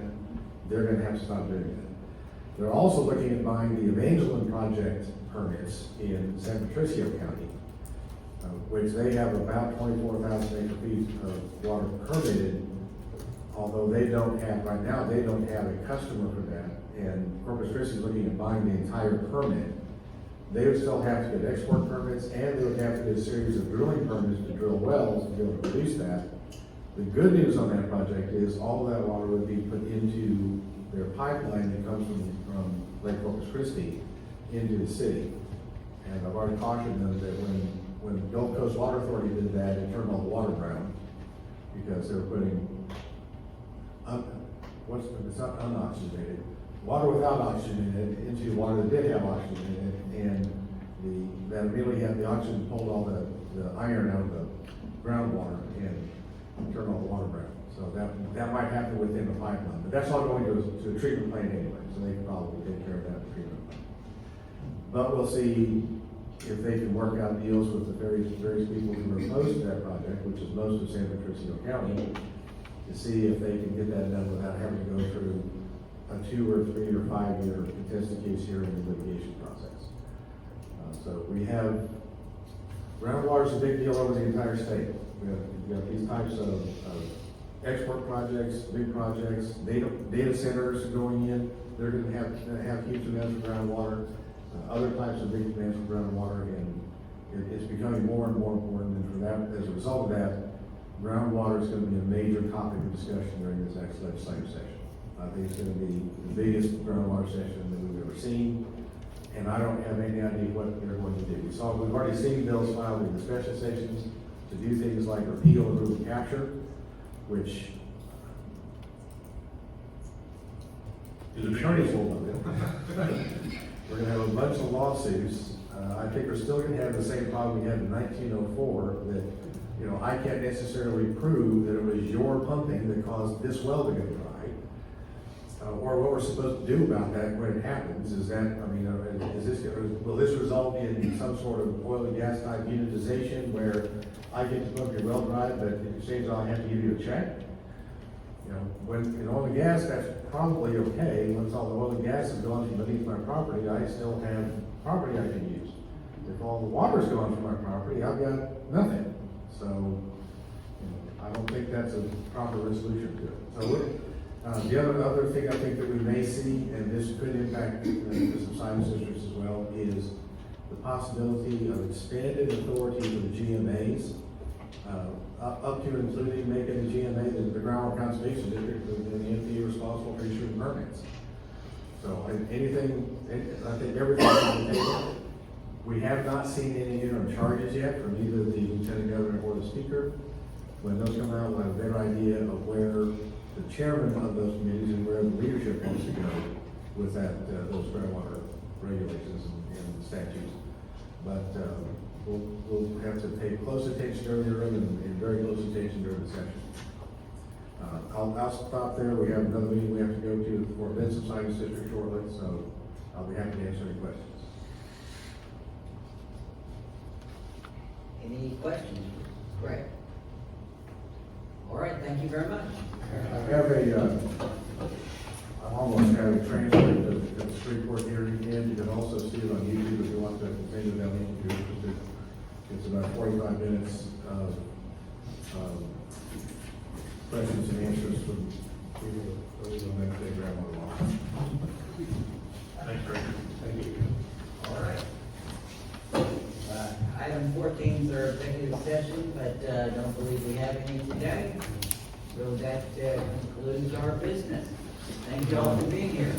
they're gonna have to stop doing that. They're also looking at buying the Evangeline project permits in San Patricio County, which they have about 24,000 acre feet of water permitted, although they don't have, right now, they don't have a customer for that, and Corpus Christi is looking at buying the entire permit. They would still have to get export permits, and they would have to get a series of drilling permits to drill wells to be able to produce that. The good news on that project is all of that water would be put into their pipeline that comes from Lake Corpus Christi into the city. And I've already cautioned them that when the Gulf Coast Water Authority did that, it turned all the water brown because they were putting, it's not unoxygenated, water without oxygen in it into water that did have oxygen in it, and that immediately had the oxygen pulled all the iron out of the groundwater and turned all the water brown. So that might happen within the pipeline, but that's all going to a treatment plant anyway, so they can probably take care of that with treatment plant. But we'll see if they can work out deals with the various people who are opposed to that project, which is most of San Patricio County, to see if they can get that done without having to go through a 2 or 3 or 5 year contested case hearing and litigation process. So we have, groundwater is a big deal over the entire state. We have these types of export projects, big projects, data centers going in. They're going to have huge amounts of groundwater, other types of big amounts of groundwater, and it's becoming more and more important. And for that, as a result of that, groundwater is going to be a major topic of discussion during this next legislative session. I think it's going to be the biggest groundwater session that we've ever seen, and I don't have any idea what they're going to do. We've already seen bills filed in the special sessions to do things like repeal and remove capture, which the attorneys will know. We're going to have a bunch of lawsuits. I think we're still going to have the same problem we had in 1904, that I can't necessarily prove that it was your pumping that caused this well to go dry. Or what we're supposed to do about that when it happens is that, will this result in some sort of oil and gas type unitization where I get to pump your well dry, but in exchange I have to give you a check? When in oil and gas, that's probably okay. Once all the oil and gas is gone from beneath my property, I still have property I can use. If all the water's gone from my property, I've got nothing. So, I don't think that's a proper resolution to it. So, the other thing I think that we may see, and this could impact the subsidence districts as well, is the possibility of expanded authority for the GMAs, up to and including making the GMA the groundwater conservation district and the NPA responsible for issuing permits. So I think everything on the table. We have not seen any interim charges yet from either the lieutenant governor or the speaker. When those come out, we'll have a better idea of where the chairman of those committees and where the leadership wants to go with those groundwater regulations and statutes. But we'll have to pay close attention during the room and very close attention during the session. I'll stop there. We have another meeting we have to go to for Galveston Subsidence District shortly, so I'll be happy to answer any questions. Any questions? Greg? All right, thank you very much. I have I almost have a transcript of the Shreveport hearing again. You can also see it on YouTube if you want to continue that interview. It's about 45 minutes of questions and answers from people on that day grandma law. Thanks, Richard. Thank you. All right. Item 14 is our executive session, but don't believe we have any today. So that concludes our business. Thank you all for being here.